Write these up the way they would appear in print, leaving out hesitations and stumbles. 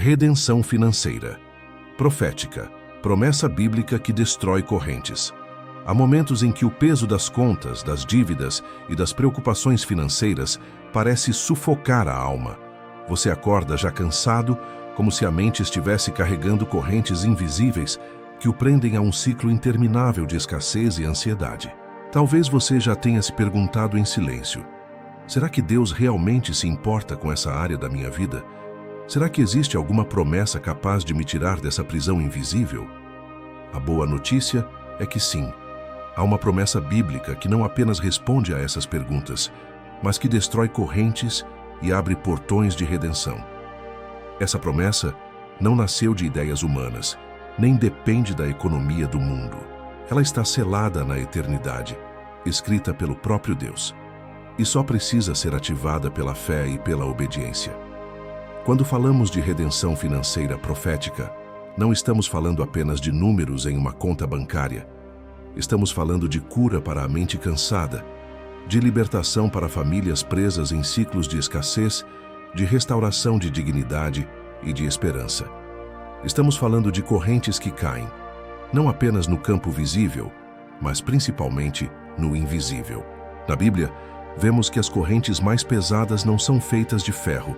Redenção financeira. Profética. Promessa bíblica que destrói correntes. Há momentos em que o peso das contas, das dívidas e das preocupações financeiras parece sufocar a alma. Você acorda já cansado, como se a mente estivesse carregando correntes invisíveis que o prendem a um ciclo interminável de escassez e ansiedade. Talvez você já tenha se perguntado em silêncio: será que Deus realmente se importa com essa área da minha vida? Será que existe alguma promessa capaz de me tirar dessa prisão invisível? A boa notícia é que sim. Há uma promessa bíblica que não apenas responde a essas perguntas, mas que destrói correntes e abre portões de redenção. Essa promessa não nasceu de ideias humanas, nem depende da economia do mundo. Ela está selada na eternidade, escrita pelo próprio Deus, e só precisa ser ativada pela fé e pela obediência. Quando falamos de redenção financeira profética, não estamos falando apenas de números em uma conta bancária. Estamos falando de cura para a mente cansada, de libertação para famílias presas em ciclos de escassez, de restauração de dignidade e de esperança. Estamos falando de correntes que caem, não apenas no campo visível, mas principalmente no invisível. Na Bíblia, vemos que as correntes mais pesadas não são feitas de ferro,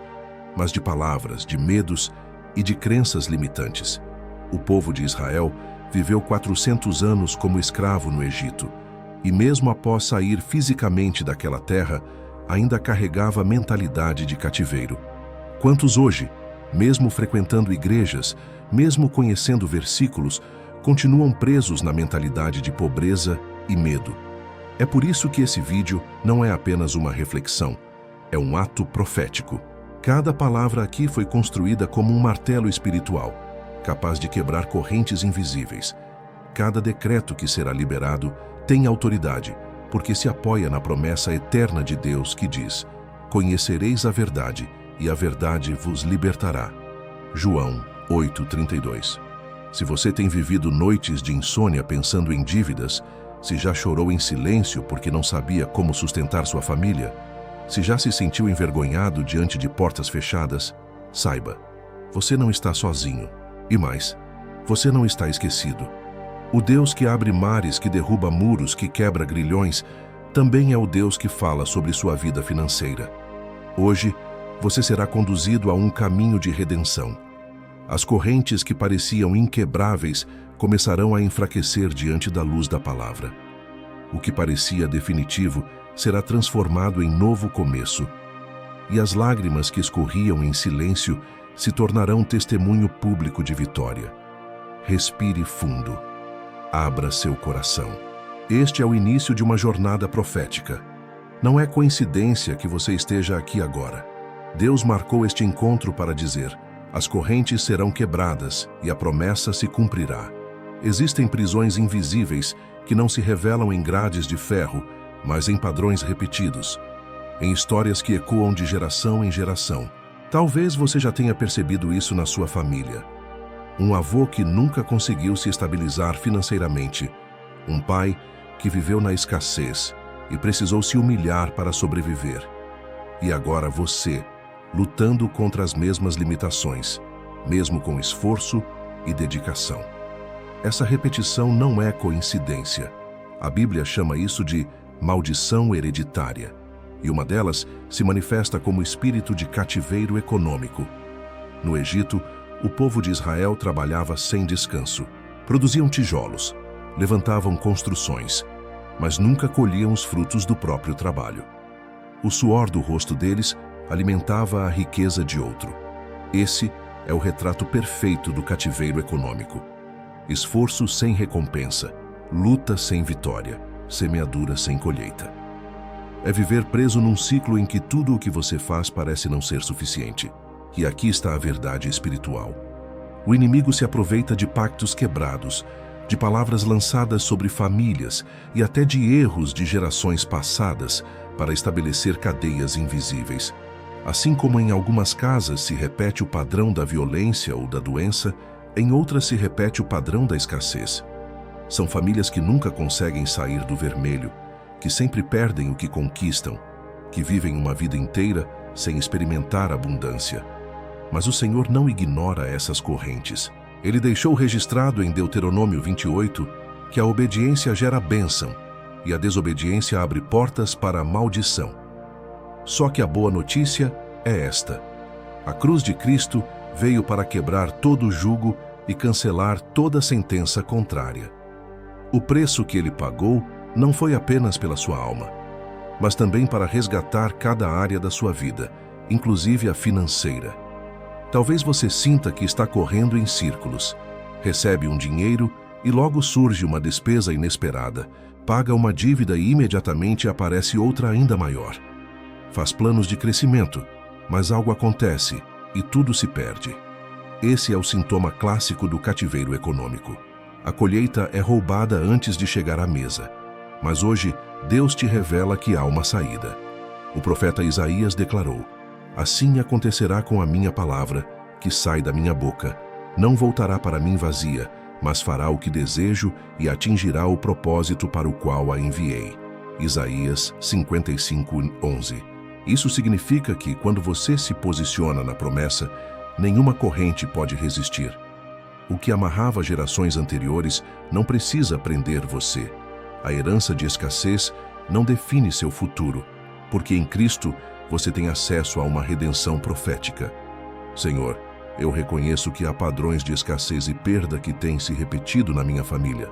mas de palavras, de medos e de crenças limitantes. O povo de Israel viveu 400 anos como escravo no Egito, e mesmo após sair fisicamente daquela terra, ainda carregava a mentalidade de cativeiro. Quantos hoje, mesmo frequentando igrejas, mesmo conhecendo versículos, continuam presos na mentalidade de pobreza e medo? É por isso que esse vídeo não é apenas uma reflexão, é um ato profético. Cada palavra aqui foi construída como um martelo espiritual, capaz de quebrar correntes invisíveis. Cada decreto que será liberado tem autoridade, porque se apoia na promessa eterna de Deus que diz: conhecereis a verdade, e a verdade vos libertará. João 8:32. Se você tem vivido noites de insônia pensando em dívidas, se já chorou em silêncio porque não sabia como sustentar sua família, se já se sentiu envergonhado diante de portas fechadas, saiba, você não está sozinho. E mais, você não está esquecido. O Deus que abre mares, que derruba muros, que quebra grilhões, também é o Deus que fala sobre sua vida financeira. Hoje, você será conduzido a um caminho de redenção. As correntes que pareciam inquebráveis começarão a enfraquecer diante da luz da palavra. O que parecia definitivo será transformado em novo começo. E as lágrimas que escorriam em silêncio se tornarão testemunho público de vitória. Respire fundo. Abra seu coração. Este é o início de uma jornada profética. Não é coincidência que você esteja aqui agora. Deus marcou este encontro para dizer: as correntes serão quebradas e a promessa se cumprirá. Existem prisões invisíveis que não se revelam em grades de ferro, mas em padrões repetidos, em histórias que ecoam de geração em geração. Talvez você já tenha percebido isso na sua família. Um avô que nunca conseguiu se estabilizar financeiramente. Um pai que viveu na escassez e precisou se humilhar para sobreviver. E agora você, lutando contra as mesmas limitações, mesmo com esforço e dedicação. Essa repetição não é coincidência. A Bíblia chama isso de maldição hereditária. E uma delas se manifesta como espírito de cativeiro econômico. No Egito, o povo de Israel trabalhava sem descanso. Produziam tijolos, levantavam construções, mas nunca colhiam os frutos do próprio trabalho. O suor do rosto deles alimentava a riqueza de outro. Esse é o retrato perfeito do cativeiro econômico. Esforço sem recompensa, luta sem vitória, semeadura sem colheita. É viver preso num ciclo em que tudo o que você faz parece não ser suficiente. E aqui está a verdade espiritual. O inimigo se aproveita de pactos quebrados, de palavras lançadas sobre famílias e até de erros de gerações passadas para estabelecer cadeias invisíveis. Assim como em algumas casas se repete o padrão da violência ou da doença, em outras se repete o padrão da escassez. São famílias que nunca conseguem sair do vermelho, que sempre perdem o que conquistam, que vivem uma vida inteira sem experimentar abundância. Mas o Senhor não ignora essas correntes. Ele deixou registrado em Deuteronômio 28 que a obediência gera bênção e a desobediência abre portas para a maldição. Só que a boa notícia é esta: a cruz de Cristo veio para quebrar todo o jugo e cancelar toda sentença contrária. O preço que ele pagou não foi apenas pela sua alma, mas também para resgatar cada área da sua vida, inclusive a financeira. Talvez você sinta que está correndo em círculos. Recebe um dinheiro e logo surge uma despesa inesperada. Paga uma dívida e imediatamente aparece outra ainda maior. Faz planos de crescimento, mas algo acontece e tudo se perde. Esse é o sintoma clássico do cativeiro econômico. A colheita é roubada antes de chegar à mesa. Mas hoje, Deus te revela que há uma saída. O profeta Isaías declarou: assim acontecerá com a minha palavra, que sai da minha boca. Não voltará para mim vazia, mas fará o que desejo e atingirá o propósito para o qual a enviei. Isaías 55:11. Isso significa que, quando você se posiciona na promessa, nenhuma corrente pode resistir. O que amarrava gerações anteriores não precisa prender você. A herança de escassez não define seu futuro, porque em Cristo você tem acesso a uma redenção profética. Senhor, eu reconheço que há padrões de escassez e perda que têm se repetido na minha família.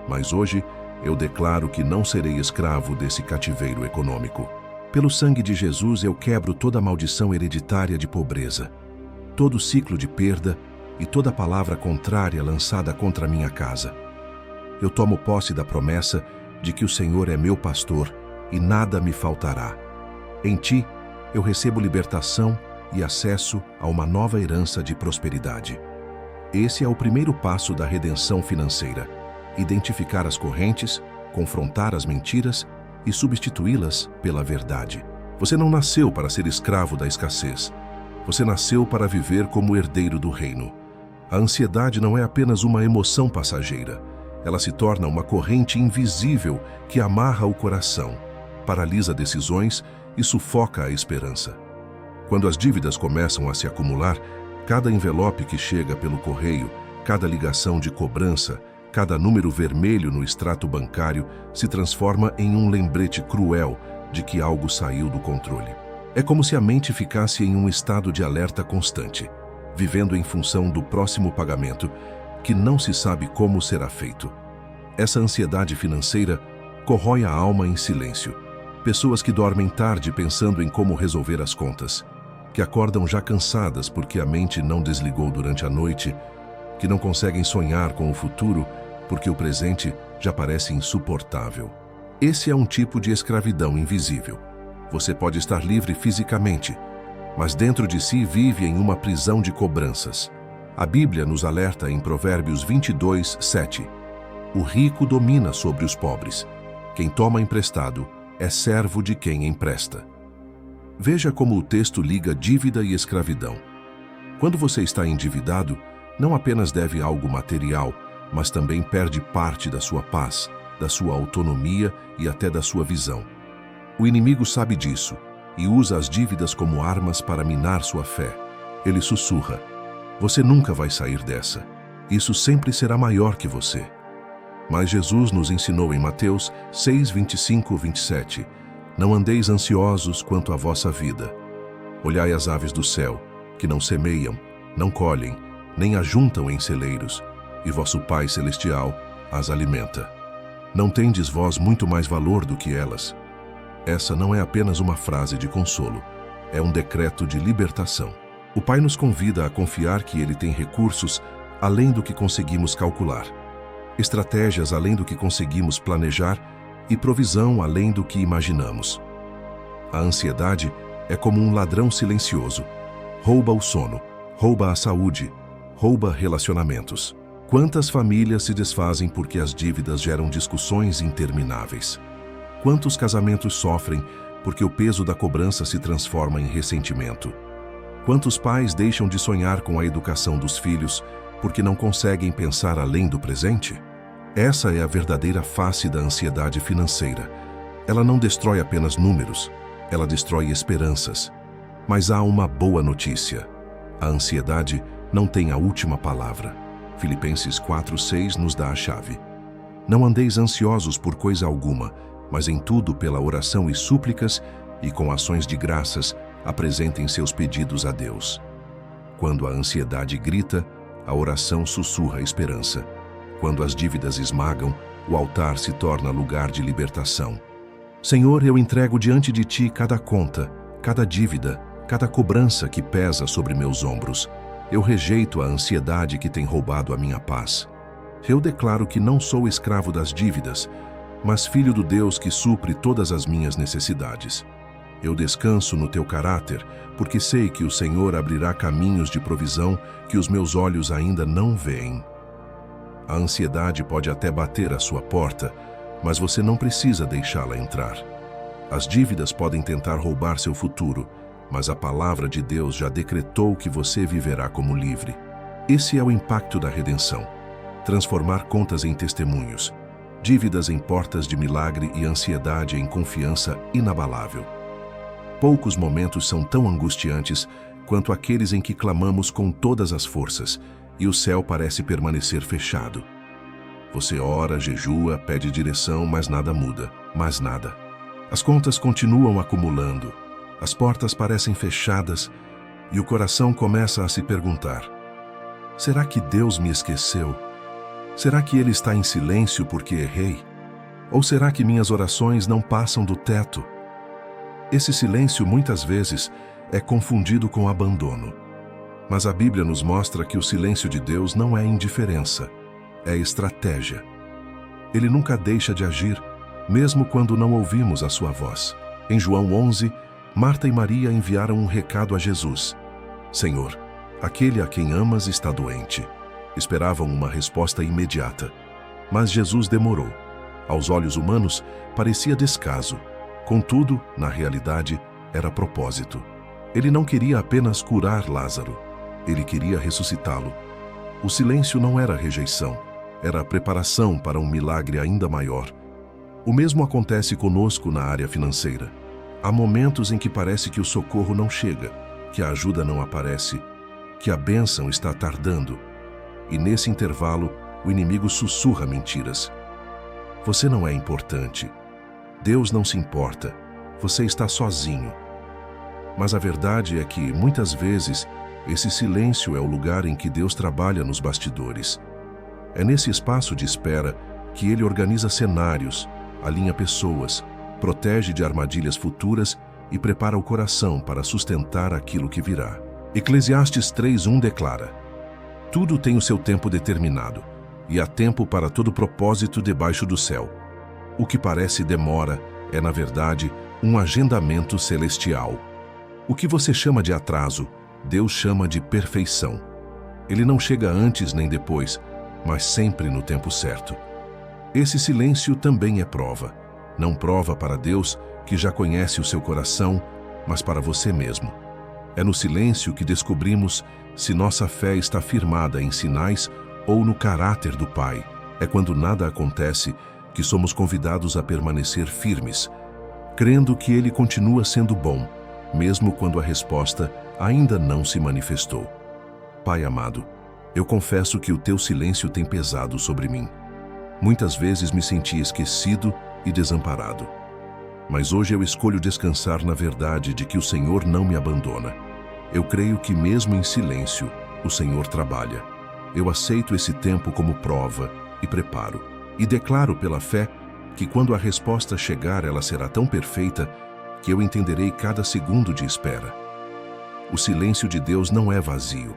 Mas hoje eu declaro que não serei escravo desse cativeiro econômico. Pelo sangue de Jesus eu quebro toda maldição hereditária de pobreza, todo ciclo de perda e toda palavra contrária lançada contra a minha casa. Eu tomo posse da promessa de que o Senhor é meu pastor e nada me faltará. Em Ti, eu recebo libertação e acesso a uma nova herança de prosperidade. Esse é o primeiro passo da redenção financeira: identificar as correntes, confrontar as mentiras e substituí-las pela verdade. Você não nasceu para ser escravo da escassez. Você nasceu para viver como herdeiro do reino. A ansiedade não é apenas uma emoção passageira. Ela se torna uma corrente invisível que amarra o coração, paralisa decisões e sufoca a esperança. Quando as dívidas começam a se acumular, cada envelope que chega pelo correio, cada ligação de cobrança, cada número vermelho no extrato bancário se transforma em um lembrete cruel de que algo saiu do controle. É como se a mente ficasse em um estado de alerta constante, vivendo em função do próximo pagamento, que não se sabe como será feito. Essa ansiedade financeira corrói a alma em silêncio. Pessoas que dormem tarde pensando em como resolver as contas, que acordam já cansadas porque a mente não desligou durante a noite, que não conseguem sonhar com o futuro porque o presente já parece insuportável. Esse é um tipo de escravidão invisível. Você pode estar livre fisicamente, mas dentro de si vive em uma prisão de cobranças. A Bíblia nos alerta em Provérbios 22:7. O rico domina sobre os pobres. Quem toma emprestado é servo de quem empresta. Veja como o texto liga dívida e escravidão. Quando você está endividado, não apenas deve algo material, mas também perde parte da sua paz, da sua autonomia e até da sua visão. O inimigo sabe disso e usa as dívidas como armas para minar sua fé. Ele sussurra: você nunca vai sair dessa. Isso sempre será maior que você. Mas Jesus nos ensinou em Mateus 6:25-27: não andeis ansiosos quanto à vossa vida. Olhai as aves do céu, que não semeiam, não colhem, nem ajuntam em celeiros, e vosso Pai Celestial as alimenta. Não tendes vós muito mais valor do que elas? Essa não é apenas uma frase de consolo, é um decreto de libertação. O Pai nos convida a confiar que Ele tem recursos além do que conseguimos calcular, estratégias além do que conseguimos planejar e provisão além do que imaginamos. A ansiedade é como um ladrão silencioso. Rouba o sono, rouba a saúde, rouba relacionamentos. Quantas famílias se desfazem porque as dívidas geram discussões intermináveis? Quantos casamentos sofrem porque o peso da cobrança se transforma em ressentimento? Quantos pais deixam de sonhar com a educação dos filhos porque não conseguem pensar além do presente? Essa é a verdadeira face da ansiedade financeira. Ela não destrói apenas números, ela destrói esperanças. Mas há uma boa notícia. A ansiedade não tem a última palavra. Filipenses 4:6 nos dá a chave. Não andeis ansiosos por coisa alguma, mas em tudo pela oração e súplicas e com ações de graças apresentem seus pedidos a Deus. Quando a ansiedade grita, a oração sussurra a esperança. Quando as dívidas esmagam, o altar se torna lugar de libertação. Senhor, eu entrego diante de Ti cada conta, cada dívida, cada cobrança que pesa sobre meus ombros. Eu rejeito a ansiedade que tem roubado a minha paz. Eu declaro que não sou escravo das dívidas, mas filho do Deus que supre todas as minhas necessidades. Eu descanso no Teu caráter, porque sei que o Senhor abrirá caminhos de provisão que os meus olhos ainda não veem. A ansiedade pode até bater à sua porta, mas você não precisa deixá-la entrar. As dívidas podem tentar roubar seu futuro, mas a palavra de Deus já decretou que você viverá como livre. Esse é o impacto da redenção: transformar contas em testemunhos, dívidas em portas de milagre e ansiedade em confiança inabalável. Poucos momentos são tão angustiantes quanto aqueles em que clamamos com todas as forças e o céu parece permanecer fechado. Você ora, jejua, pede direção, mas nada muda, mais nada. As contas continuam acumulando, as portas parecem fechadas e o coração começa a se perguntar: será que Deus me esqueceu? Será que Ele está em silêncio porque errei? Ou será que minhas orações não passam do teto? Esse silêncio muitas vezes é confundido com abandono. Mas a Bíblia nos mostra que o silêncio de Deus não é indiferença, é estratégia. Ele nunca deixa de agir, mesmo quando não ouvimos a sua voz. Em João 11, Marta e Maria enviaram um recado a Jesus: Senhor, aquele a quem amas está doente. Esperavam uma resposta imediata. Mas Jesus demorou. Aos olhos humanos, parecia descaso. Contudo, na realidade, era propósito. Ele não queria apenas curar Lázaro. Ele queria ressuscitá-lo. O silêncio não era rejeição, era a preparação para um milagre ainda maior. O mesmo acontece conosco na área financeira. Há momentos em que parece que o socorro não chega, que a ajuda não aparece, que a bênção está tardando. E nesse intervalo, o inimigo sussurra mentiras. Você não é importante. Deus não se importa. Você está sozinho. Mas a verdade é que, muitas vezes, esse silêncio é o lugar em que Deus trabalha nos bastidores. É nesse espaço de espera que Ele organiza cenários, alinha pessoas, protege de armadilhas futuras e prepara o coração para sustentar aquilo que virá. Eclesiastes 3:1 declara: tudo tem o seu tempo determinado, e há tempo para todo propósito debaixo do céu. O que parece demora é, na verdade, um agendamento celestial. O que você chama de atraso, Deus chama de perfeição. Ele não chega antes nem depois, mas sempre no tempo certo. Esse silêncio também é prova. Não prova para Deus, que já conhece o seu coração, mas para você mesmo. É no silêncio que descobrimos se nossa fé está firmada em sinais ou no caráter do Pai. É quando nada acontece que somos convidados a permanecer firmes, crendo que Ele continua sendo bom, mesmo quando a resposta ainda não se manifestou. Pai amado, eu confesso que o Teu silêncio tem pesado sobre mim. Muitas vezes me senti esquecido e desamparado. Mas hoje eu escolho descansar na verdade de que o Senhor não me abandona. Eu creio que mesmo em silêncio, o Senhor trabalha. Eu aceito esse tempo como prova e preparo. E declaro pela fé que quando a resposta chegar, ela será tão perfeita que eu entenderei cada segundo de espera. O silêncio de Deus não é vazio.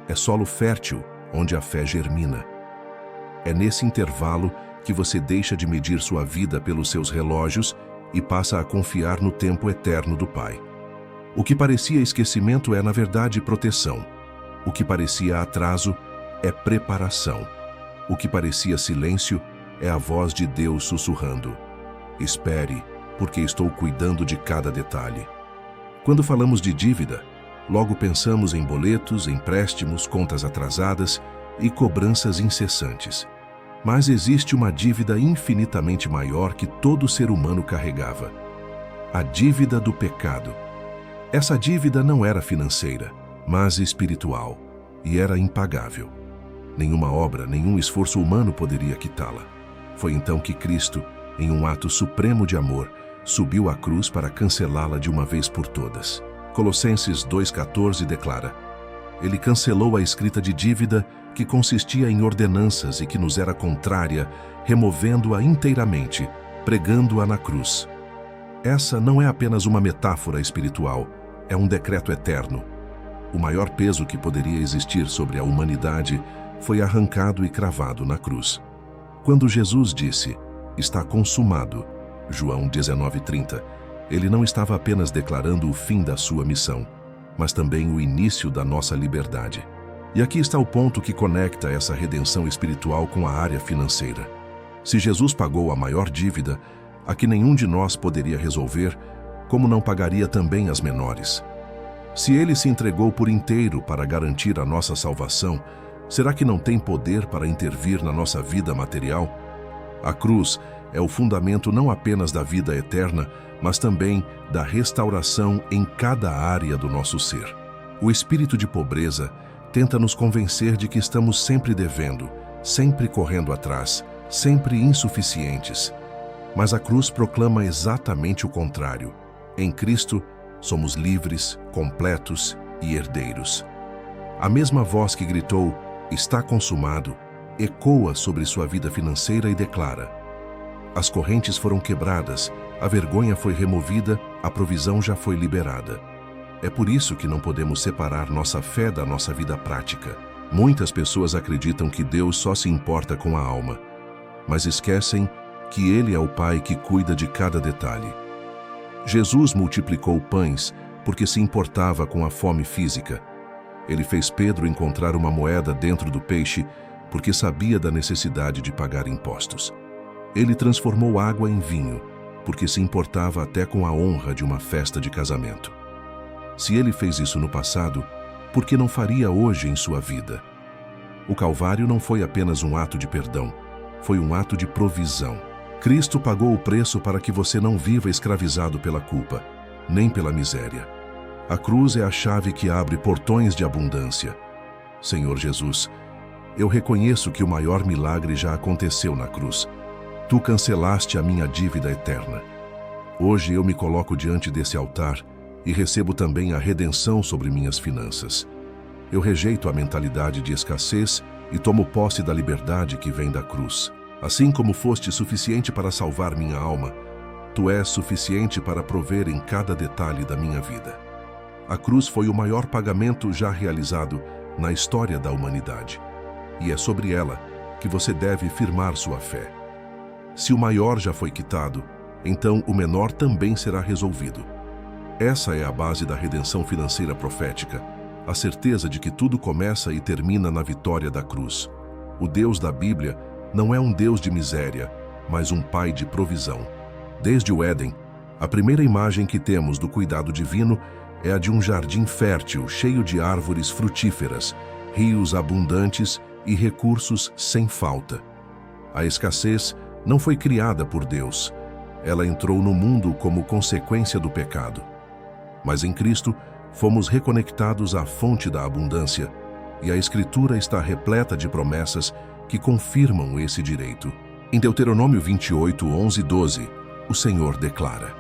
É solo fértil onde a fé germina. É nesse intervalo que você deixa de medir sua vida pelos seus relógios e passa a confiar no tempo eterno do Pai. O que parecia esquecimento é, na verdade, proteção. O que parecia atraso é preparação. O que parecia silêncio é a voz de Deus sussurrando: espere, porque estou cuidando de cada detalhe. Quando falamos de dívida, logo pensamos em boletos, empréstimos, contas atrasadas e cobranças incessantes. Mas existe uma dívida infinitamente maior que todo ser humano carregava: a dívida do pecado. Essa dívida não era financeira, mas espiritual, e era impagável. Nenhuma obra, nenhum esforço humano poderia quitá-la. Foi então que Cristo, em um ato supremo de amor, subiu à cruz para cancelá-la de uma vez por todas. Colossenses 2,14 declara: Ele cancelou a escrita de dívida que consistia em ordenanças e que nos era contrária, removendo-a inteiramente, pregando-a na cruz. Essa não é apenas uma metáfora espiritual, é um decreto eterno. O maior peso que poderia existir sobre a humanidade foi arrancado e cravado na cruz. Quando Jesus disse, "Está consumado", João 19:30, ele não estava apenas declarando o fim da sua missão, mas também o início da nossa liberdade. E aqui está o ponto que conecta essa redenção espiritual com a área financeira. Se Jesus pagou a maior dívida, a que nenhum de nós poderia resolver, como não pagaria também as menores? Se ele se entregou por inteiro para garantir a nossa salvação, será que não tem poder para intervir na nossa vida material? A cruz é o fundamento não apenas da vida eterna, mas também da restauração em cada área do nosso ser. O espírito de pobreza tenta nos convencer de que estamos sempre devendo, sempre correndo atrás, sempre insuficientes. Mas a cruz proclama exatamente o contrário. Em Cristo, somos livres, completos e herdeiros. A mesma voz que gritou, "Está consumado", ecoa sobre sua vida financeira e declara: as correntes foram quebradas, a vergonha foi removida, a provisão já foi liberada. É por isso que não podemos separar nossa fé da nossa vida prática. Muitas pessoas acreditam que Deus só se importa com a alma, mas esquecem que Ele é o Pai que cuida de cada detalhe. Jesus multiplicou pães porque se importava com a fome física. Ele fez Pedro encontrar uma moeda dentro do peixe porque sabia da necessidade de pagar impostos. Ele transformou água em vinho porque se importava até com a honra de uma festa de casamento. Se ele fez isso no passado, por que não faria hoje em sua vida? O Calvário não foi apenas um ato de perdão, foi um ato de provisão. Cristo pagou o preço para que você não viva escravizado pela culpa, nem pela miséria. A cruz é a chave que abre portões de abundância. Senhor Jesus, eu reconheço que o maior milagre já aconteceu na cruz. Tu cancelaste a minha dívida eterna. Hoje eu me coloco diante desse altar e recebo também a redenção sobre minhas finanças. Eu rejeito a mentalidade de escassez e tomo posse da liberdade que vem da cruz. Assim como foste suficiente para salvar minha alma, tu és suficiente para prover em cada detalhe da minha vida. A cruz foi o maior pagamento já realizado na história da humanidade. E é sobre ela que você deve firmar sua fé. Se o maior já foi quitado, então o menor também será resolvido. Essa é a base da redenção financeira profética, a certeza de que tudo começa e termina na vitória da cruz. O Deus da Bíblia não é um Deus de miséria, mas um Pai de provisão. Desde o Éden, a primeira imagem que temos do cuidado divino é a de um jardim fértil, cheio de árvores frutíferas, rios abundantes e recursos sem falta. A escassez não foi criada por Deus. Ela entrou no mundo como consequência do pecado. Mas em Cristo, fomos reconectados à fonte da abundância, e a Escritura está repleta de promessas que confirmam esse direito. Em Deuteronômio 28, 11 e 12, o Senhor declara: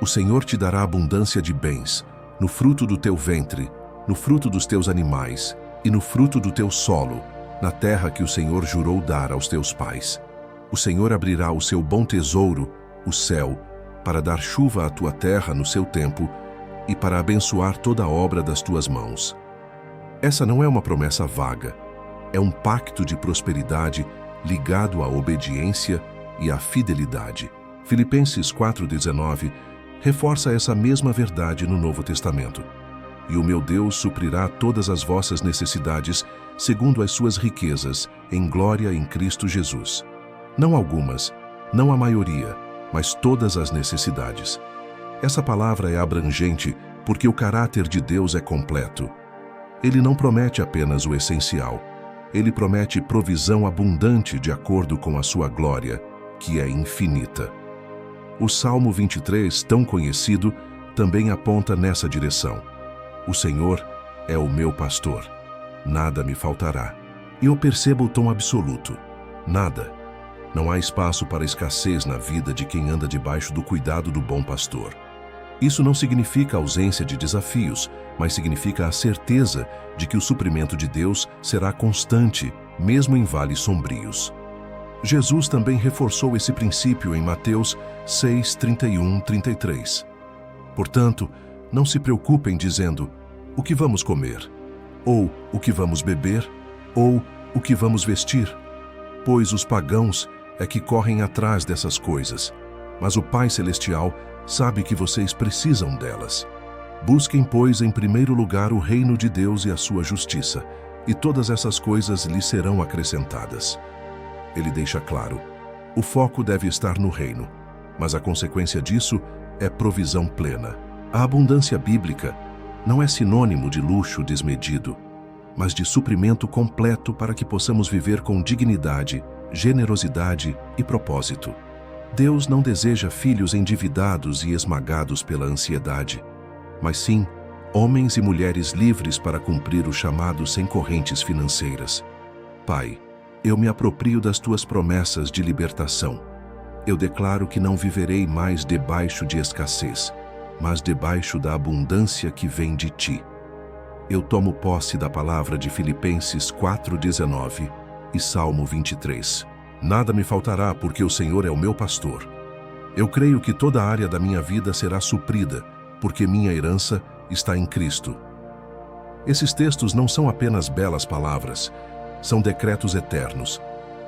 O Senhor te dará abundância de bens, no fruto do teu ventre, no fruto dos teus animais e no fruto do teu solo, na terra que o Senhor jurou dar aos teus pais. O Senhor abrirá o seu bom tesouro, o céu, para dar chuva à tua terra no seu tempo e para abençoar toda a obra das tuas mãos. Essa não é uma promessa vaga, é um pacto de prosperidade ligado à obediência e à fidelidade. Filipenses 4,19 reforça essa mesma verdade no Novo Testamento. E o meu Deus suprirá todas as vossas necessidades segundo as suas riquezas, em glória em Cristo Jesus. Não algumas, não a maioria, mas todas as necessidades. Essa palavra é abrangente porque o caráter de Deus é completo. Ele não promete apenas o essencial. Ele promete provisão abundante de acordo com a sua glória, que é infinita. O Salmo 23, tão conhecido, também aponta nessa direção. O Senhor é o meu pastor. Nada me faltará. E eu percebo o tom absoluto. Nada. Não há espaço para escassez na vida de quem anda debaixo do cuidado do bom pastor. Isso não significa ausência de desafios, mas significa a certeza de que o suprimento de Deus será constante, mesmo em vales sombrios. Jesus também reforçou esse princípio em Mateus 6, 31, 33. Portanto, não se preocupem dizendo, o que vamos comer? Ou o que vamos beber? Ou o que vamos vestir? Pois os pagãos é que correm atrás dessas coisas, mas o Pai Celestial sabe que vocês precisam delas. Busquem, pois, em primeiro lugar o reino de Deus e a sua justiça, e todas essas coisas lhes serão acrescentadas. Ele deixa claro, o foco deve estar no reino, mas a consequência disso é provisão plena. A abundância bíblica não é sinônimo de luxo desmedido, mas de suprimento completo para que possamos viver com dignidade, generosidade e propósito. Deus não deseja filhos endividados e esmagados pela ansiedade, mas sim homens e mulheres livres para cumprir o chamado sem correntes financeiras. Pai, eu me aproprio das tuas promessas de libertação. Eu declaro que não viverei mais debaixo de escassez, mas debaixo da abundância que vem de ti. Eu tomo posse da palavra de Filipenses 4:19 e Salmo 23. Nada me faltará porque o Senhor é o meu pastor. Eu creio que toda a área da minha vida será suprida, porque minha herança está em Cristo. Esses textos não são apenas belas palavras, são decretos eternos.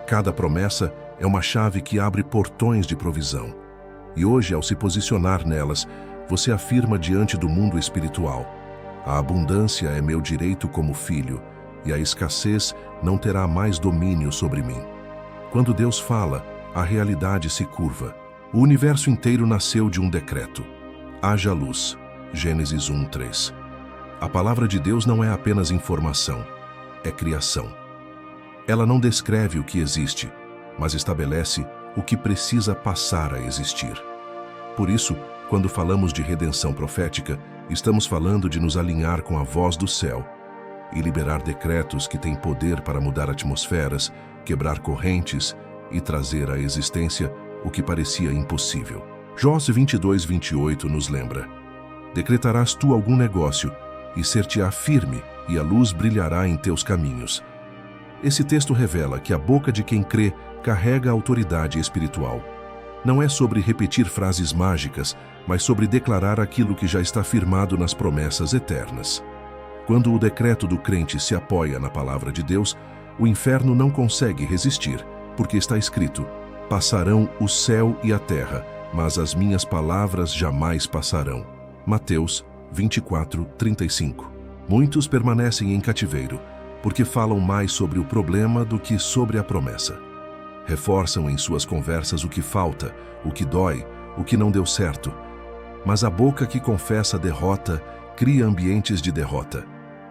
Cada promessa é uma chave que abre portões de provisão. E hoje, ao se posicionar nelas, você afirma diante do mundo espiritual: a abundância é meu direito como filho, e a escassez não terá mais domínio sobre mim. Quando Deus fala, a realidade se curva. O universo inteiro nasceu de um decreto. Haja luz. Gênesis 1:3. A palavra de Deus não é apenas informação, é criação. Ela não descreve o que existe, mas estabelece o que precisa passar a existir. Por isso, quando falamos de redenção profética, estamos falando de nos alinhar com a voz do céu e liberar decretos que têm poder para mudar atmosferas, quebrar correntes e trazer à existência o que parecia impossível. Jó 22:28 nos lembra: decretarás tu algum negócio, e ser-te-á firme, e a luz brilhará em teus caminhos. Esse texto revela que a boca de quem crê carrega autoridade espiritual. Não é sobre repetir frases mágicas, mas sobre declarar aquilo que já está firmado nas promessas eternas. Quando o decreto do crente se apoia na palavra de Deus, o inferno não consegue resistir, porque está escrito: passarão o céu e a terra, mas as minhas palavras jamais passarão. Mateus 24:35. Muitos permanecem em cativeiro, porque falam mais sobre o problema do que sobre a promessa. Reforçam em suas conversas o que falta, o que dói, o que não deu certo. Mas a boca que confessa a derrota cria ambientes de derrota.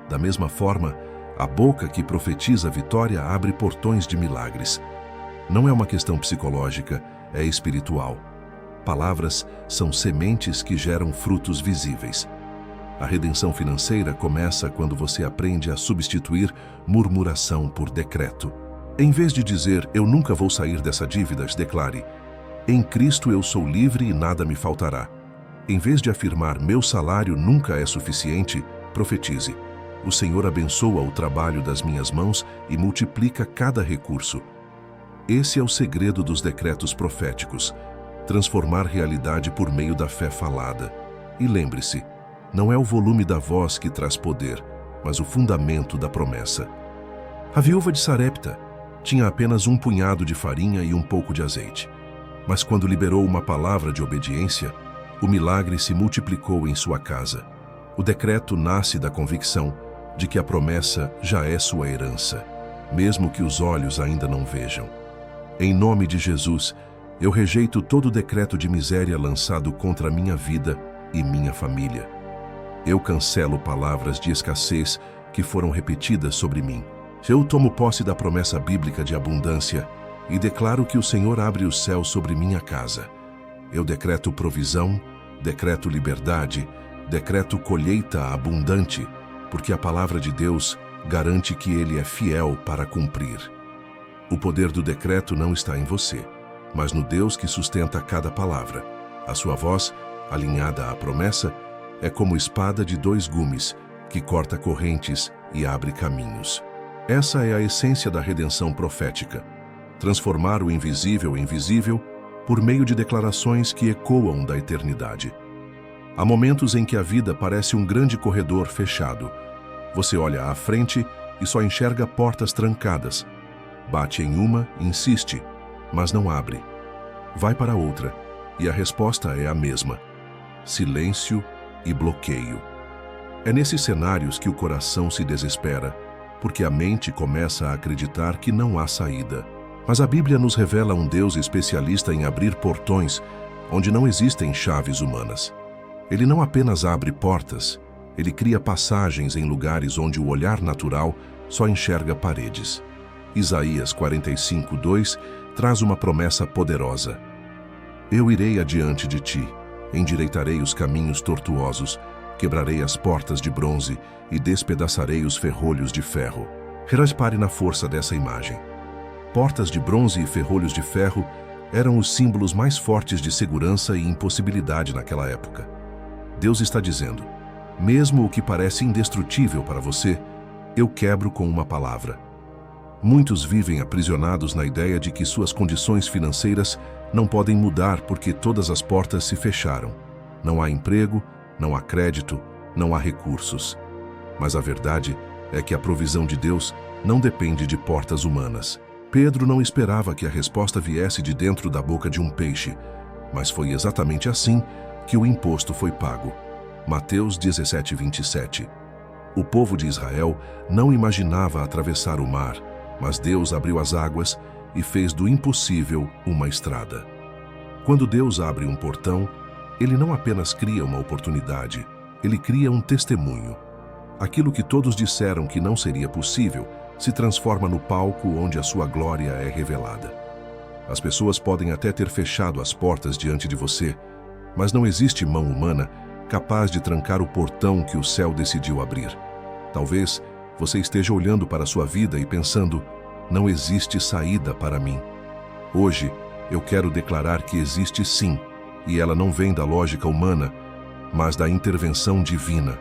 Da mesma forma, a boca que profetiza a vitória abre portões de milagres. Não é uma questão psicológica, é espiritual. Palavras são sementes que geram frutos visíveis. A redenção financeira começa quando você aprende a substituir murmuração por decreto. Em vez de dizer, eu nunca vou sair dessa dívida, declare, em Cristo eu sou livre e nada me faltará. Em vez de afirmar, meu salário nunca é suficiente, profetize, o Senhor abençoa o trabalho das minhas mãos e multiplica cada recurso. Esse é o segredo dos decretos proféticos, transformar realidade por meio da fé falada. E lembre-se, não é o volume da voz que traz poder, mas o fundamento da promessa. A viúva de Sarepta tinha apenas um punhado de farinha e um pouco de azeite. Mas quando liberou uma palavra de obediência, o milagre se multiplicou em sua casa. O decreto nasce da convicção de que a promessa já é sua herança, mesmo que os olhos ainda não vejam. Em nome de Jesus, eu rejeito todo decreto de miséria lançado contra a minha vida e minha família. Eu cancelo palavras de escassez que foram repetidas sobre mim. Eu tomo posse da promessa bíblica de abundância e declaro que o Senhor abre os céus sobre minha casa. Eu decreto provisão, decreto liberdade, decreto colheita abundante, porque a palavra de Deus garante que Ele é fiel para cumprir. O poder do decreto não está em você, mas no Deus que sustenta cada palavra. A sua voz, alinhada à promessa, é como espada de 2 gumes, que corta correntes e abre caminhos. Essa é a essência da redenção profética: transformar o invisível em visível por meio de declarações que ecoam da eternidade. Há momentos em que a vida parece um grande corredor fechado. Você olha à frente e só enxerga portas trancadas. Bate em uma, insiste, mas não abre. Vai para outra, e a resposta é a mesma: silêncio e bloqueio. É nesses cenários que o coração se desespera, porque a mente começa a acreditar que não há saída. Mas a Bíblia nos revela um Deus especialista em abrir portões onde não existem chaves humanas. Ele não apenas abre portas, ele cria passagens em lugares onde o olhar natural só enxerga paredes. Isaías 45:2 traz uma promessa poderosa: eu irei adiante de ti, endireitarei os caminhos tortuosos, quebrarei as portas de bronze e despedaçarei os ferrolhos de ferro. Repare na força dessa imagem. Portas de bronze e ferrolhos de ferro eram os símbolos mais fortes de segurança e impossibilidade naquela época. Deus está dizendo: mesmo o que parece indestrutível para você, eu quebro com uma palavra. Muitos vivem aprisionados na ideia de que suas condições financeiras não podem mudar porque todas as portas se fecharam. Não há emprego, não há crédito, não há recursos. Mas a verdade é que a provisão de Deus não depende de portas humanas. Pedro não esperava que a resposta viesse de dentro da boca de um peixe, mas foi exatamente assim que o imposto foi pago. Mateus 17:27. O povo de Israel não imaginava atravessar o mar, mas Deus abriu as águas e fez do impossível uma estrada. Quando Deus abre um portão, Ele não apenas cria uma oportunidade, Ele cria um testemunho. Aquilo que todos disseram que não seria possível se transforma no palco onde a sua glória é revelada. As pessoas podem até ter fechado as portas diante de você, mas não existe mão humana capaz de trancar o portão que o céu decidiu abrir. Talvez você esteja olhando para a sua vida e pensando: não existe saída para mim. Hoje, eu quero declarar que existe sim, e ela não vem da lógica humana, mas da intervenção divina.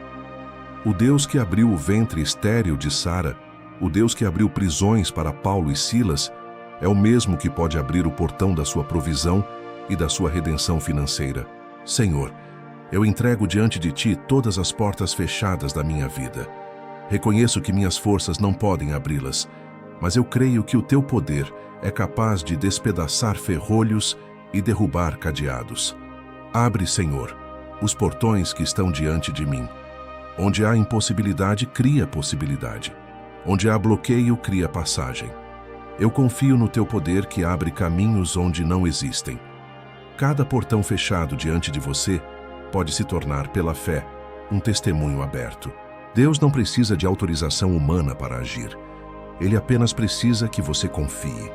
O Deus que abriu o ventre estéril de Sara, o Deus que abriu prisões para Paulo e Silas, é o mesmo que pode abrir o portão da sua provisão e da sua redenção financeira. Senhor, eu entrego diante de Ti todas as portas fechadas da minha vida. Reconheço que minhas forças não podem abri-las, mas eu creio que o Teu poder é capaz de despedaçar ferrolhos e derrubar cadeados. Abre, Senhor, os portões que estão diante de mim. Onde há impossibilidade, cria possibilidade. Onde há bloqueio, cria passagem. Eu confio no Teu poder que abre caminhos onde não existem. Cada portão fechado diante de você pode se tornar, pela fé, um testemunho aberto. Deus não precisa de autorização humana para agir. Ele apenas precisa que você confie.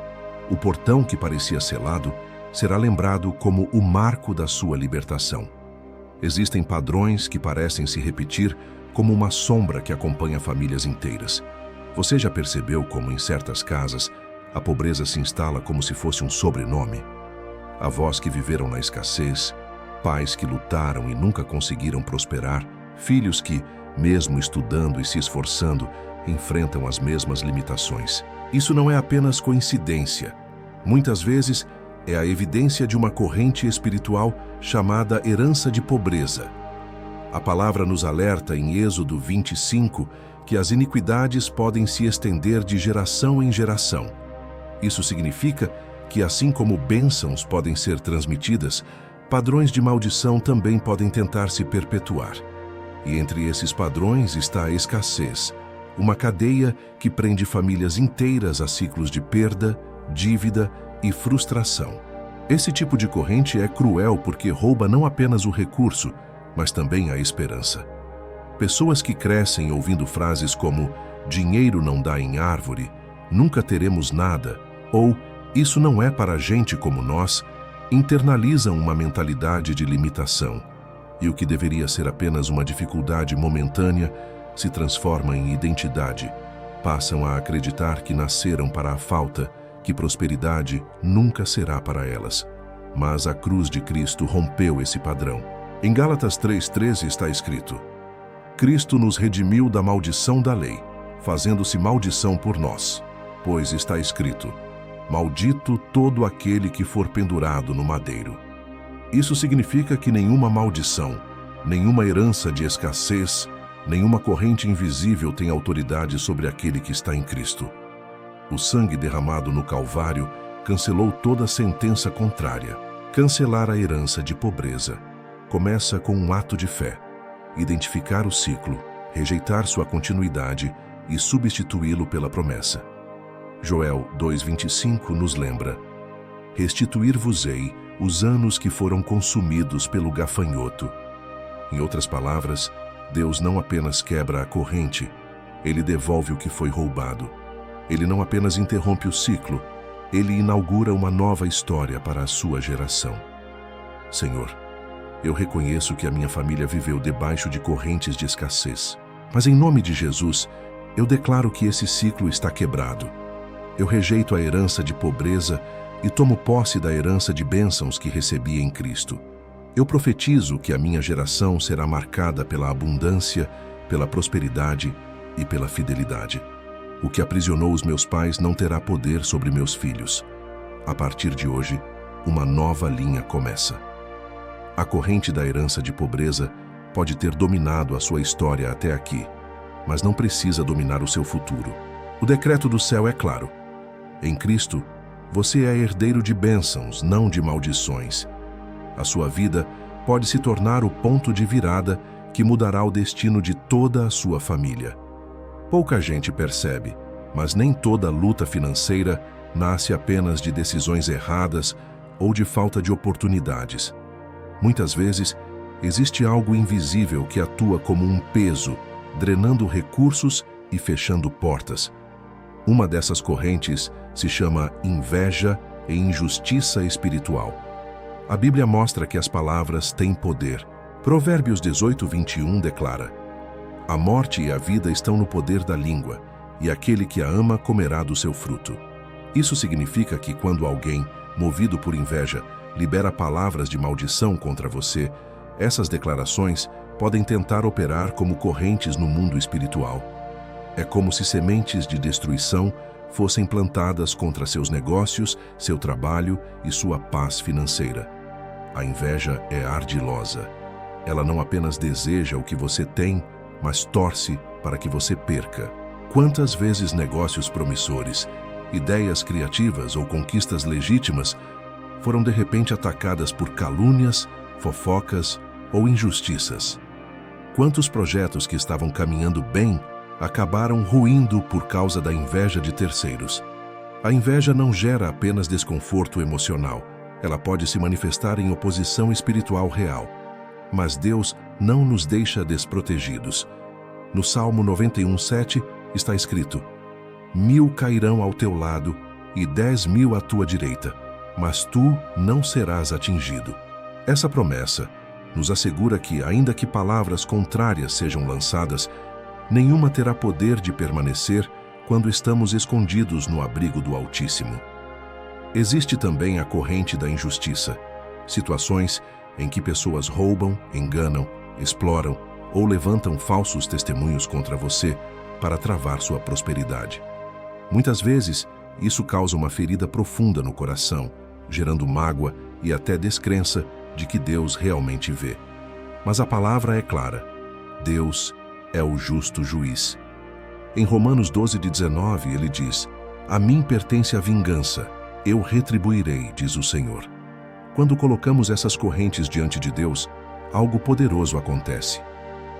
O portão que parecia selado será lembrado como o marco da sua libertação. Existem padrões que parecem se repetir como uma sombra que acompanha famílias inteiras. Você já percebeu como, em certas casas, a pobreza se instala como se fosse um sobrenome? Avós que viveram na escassez, pais que lutaram e nunca conseguiram prosperar, filhos que, mesmo estudando e se esforçando, enfrentam as mesmas limitações. Isso não é apenas coincidência. Muitas vezes, é a evidência de uma corrente espiritual chamada herança de pobreza. A palavra nos alerta em Êxodo 25 que as iniquidades podem se estender de geração em geração. Isso significa que, assim como bênçãos podem ser transmitidas, padrões de maldição também podem tentar se perpetuar. E entre esses padrões está a escassez, uma cadeia que prende famílias inteiras a ciclos de perda, dívida e frustração. Esse tipo de corrente é cruel porque rouba não apenas o recurso, mas também a esperança. Pessoas que crescem ouvindo frases como "dinheiro não dá em árvore", "nunca teremos nada" ou "isso não é para gente como nós", internalizam uma mentalidade de limitação. E o que deveria ser apenas uma dificuldade momentânea se transforma em identidade. Passam a acreditar que nasceram para a falta, que prosperidade nunca será para elas. Mas a cruz de Cristo rompeu esse padrão. Em Gálatas 3:13 está escrito: Cristo nos redimiu da maldição da lei, fazendo-se maldição por nós. Pois está escrito: maldito todo aquele que for pendurado no madeiro. Isso significa que nenhuma maldição, nenhuma herança de escassez, nenhuma corrente invisível tem autoridade sobre aquele que está em Cristo. O sangue derramado no Calvário cancelou toda sentença contrária. Cancelar a herança de pobreza começa com um ato de fé. Identificar o ciclo, rejeitar sua continuidade e substituí-lo pela promessa. Joel 2:25 nos lembra: restituir-vos-ei os anos que foram consumidos pelo gafanhoto. Em outras palavras, Deus não apenas quebra a corrente, Ele devolve o que foi roubado. Ele não apenas interrompe o ciclo, Ele inaugura uma nova história para a sua geração. Senhor, eu reconheço que a minha família viveu debaixo de correntes de escassez. Mas em nome de Jesus, eu declaro que esse ciclo está quebrado. Eu rejeito a herança de pobreza e tomo posse da herança de bênçãos que recebi em Cristo. Eu profetizo que a minha geração será marcada pela abundância, pela prosperidade e pela fidelidade. O que aprisionou os meus pais não terá poder sobre meus filhos. A partir de hoje, uma nova linha começa. A corrente da herança de pobreza pode ter dominado a sua história até aqui, mas não precisa dominar o seu futuro. O decreto do céu é claro. Em Cristo, você é herdeiro de bênçãos, não de maldições. A sua vida pode se tornar o ponto de virada que mudará o destino de toda a sua família. Pouca gente percebe, mas nem toda luta financeira nasce apenas de decisões erradas ou de falta de oportunidades. Muitas vezes, existe algo invisível que atua como um peso, drenando recursos e fechando portas. Uma dessas correntes se chama inveja e injustiça espiritual. A Bíblia mostra que as palavras têm poder. Provérbios 18:21 declara: a morte e a vida estão no poder da língua, e aquele que a ama comerá do seu fruto. Isso significa que quando alguém, movido por inveja, libera palavras de maldição contra você, essas declarações podem tentar operar como correntes no mundo espiritual. É como se sementes de destruição fossem plantadas contra seus negócios, seu trabalho e sua paz financeira. A inveja é ardilosa. Ela não apenas deseja o que você tem, mas torce para que você perca. Quantas vezes negócios promissores, ideias criativas ou conquistas legítimas foram de repente atacadas por calúnias, fofocas ou injustiças? Quantos projetos que estavam caminhando bem acabaram ruindo por causa da inveja de terceiros? A inveja não gera apenas desconforto emocional, ela pode se manifestar em oposição espiritual real. Mas Deus não nos deixa desprotegidos. No Salmo 91:7 está escrito: 1000 cairão ao teu lado e 10.000 à tua direita, mas tu não serás atingido. Essa promessa nos assegura que, ainda que palavras contrárias sejam lançadas, nenhuma terá poder de permanecer quando estamos escondidos no abrigo do Altíssimo. Existe também a corrente da injustiça, situações em que pessoas roubam, enganam, exploram ou levantam falsos testemunhos contra você para travar sua prosperidade. Muitas vezes, isso causa uma ferida profunda no coração, gerando mágoa e até descrença de que Deus realmente vê. Mas a palavra é clara: Deus é o justo juiz. Em Romanos 12:19 ele diz: a mim pertence a vingança, eu retribuirei, diz o Senhor. Quando colocamos essas correntes diante de Deus, algo poderoso acontece.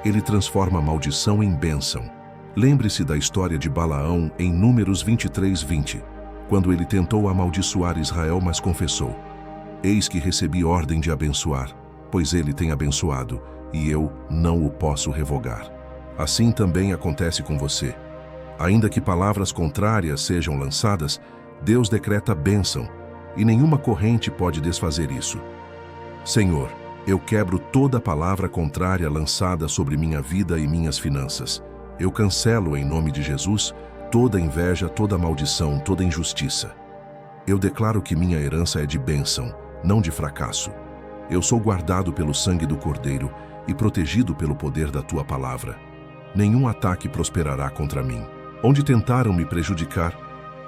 Ele transforma a maldição em bênção. Lembre-se da história de Balaão em Números 23:20, quando ele tentou amaldiçoar Israel, mas confessou: eis que recebi ordem de abençoar, pois ele tem abençoado, e eu não o posso revogar. Assim também acontece com você. Ainda que palavras contrárias sejam lançadas, Deus decreta bênção, e nenhuma corrente pode desfazer isso. Senhor, eu quebro toda palavra contrária lançada sobre minha vida e minhas finanças. Eu cancelo em nome de Jesus toda inveja, toda maldição, toda injustiça. Eu declaro que minha herança é de bênção, não de fracasso. Eu sou guardado pelo sangue do Cordeiro e protegido pelo poder da tua palavra. Nenhum ataque prosperará contra mim. Onde tentaram me prejudicar,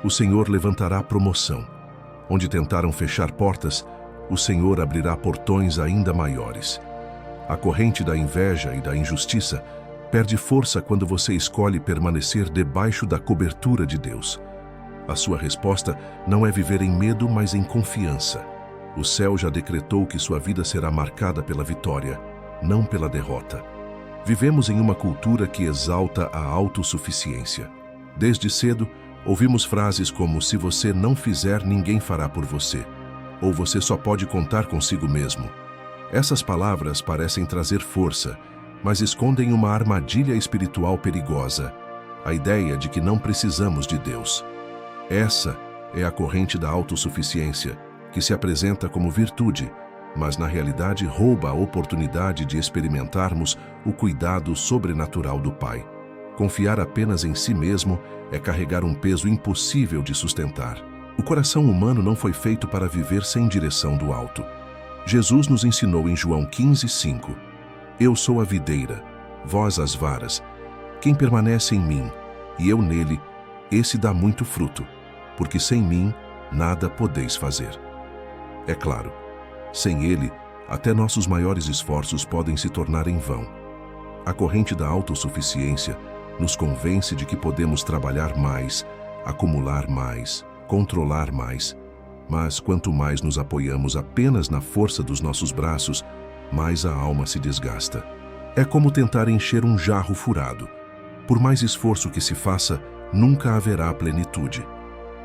o Senhor levantará promoção. Onde tentaram fechar portas, o Senhor abrirá portões ainda maiores. A corrente da inveja e da injustiça perde força quando você escolhe permanecer debaixo da cobertura de Deus. A sua resposta não é viver em medo, mas em confiança. O céu já decretou que sua vida será marcada pela vitória, não pela derrota. Vivemos em uma cultura que exalta a autossuficiência. Desde cedo, ouvimos frases como: se você não fizer, ninguém fará por você, ou você só pode contar consigo mesmo. Essas palavras parecem trazer força, mas escondem uma armadilha espiritual perigosa, a ideia de que não precisamos de Deus. Essa é a corrente da autossuficiência, que se apresenta como virtude, mas na realidade rouba a oportunidade de experimentarmos o cuidado sobrenatural do Pai. Confiar apenas em si mesmo é carregar um peso impossível de sustentar. O coração humano não foi feito para viver sem direção do alto. Jesus nos ensinou em João 15:5: Eu sou a videira, vós as varas. Quem permanece em mim, e eu nele, esse dá muito fruto, porque sem mim nada podeis fazer. É claro, sem ele, até nossos maiores esforços podem se tornar em vão. A corrente da autossuficiência nos convence de que podemos trabalhar mais, acumular mais, controlar mais. Mas quanto mais nos apoiamos apenas na força dos nossos braços, mais a alma se desgasta. É como tentar encher um jarro furado. Por mais esforço que se faça, nunca haverá plenitude.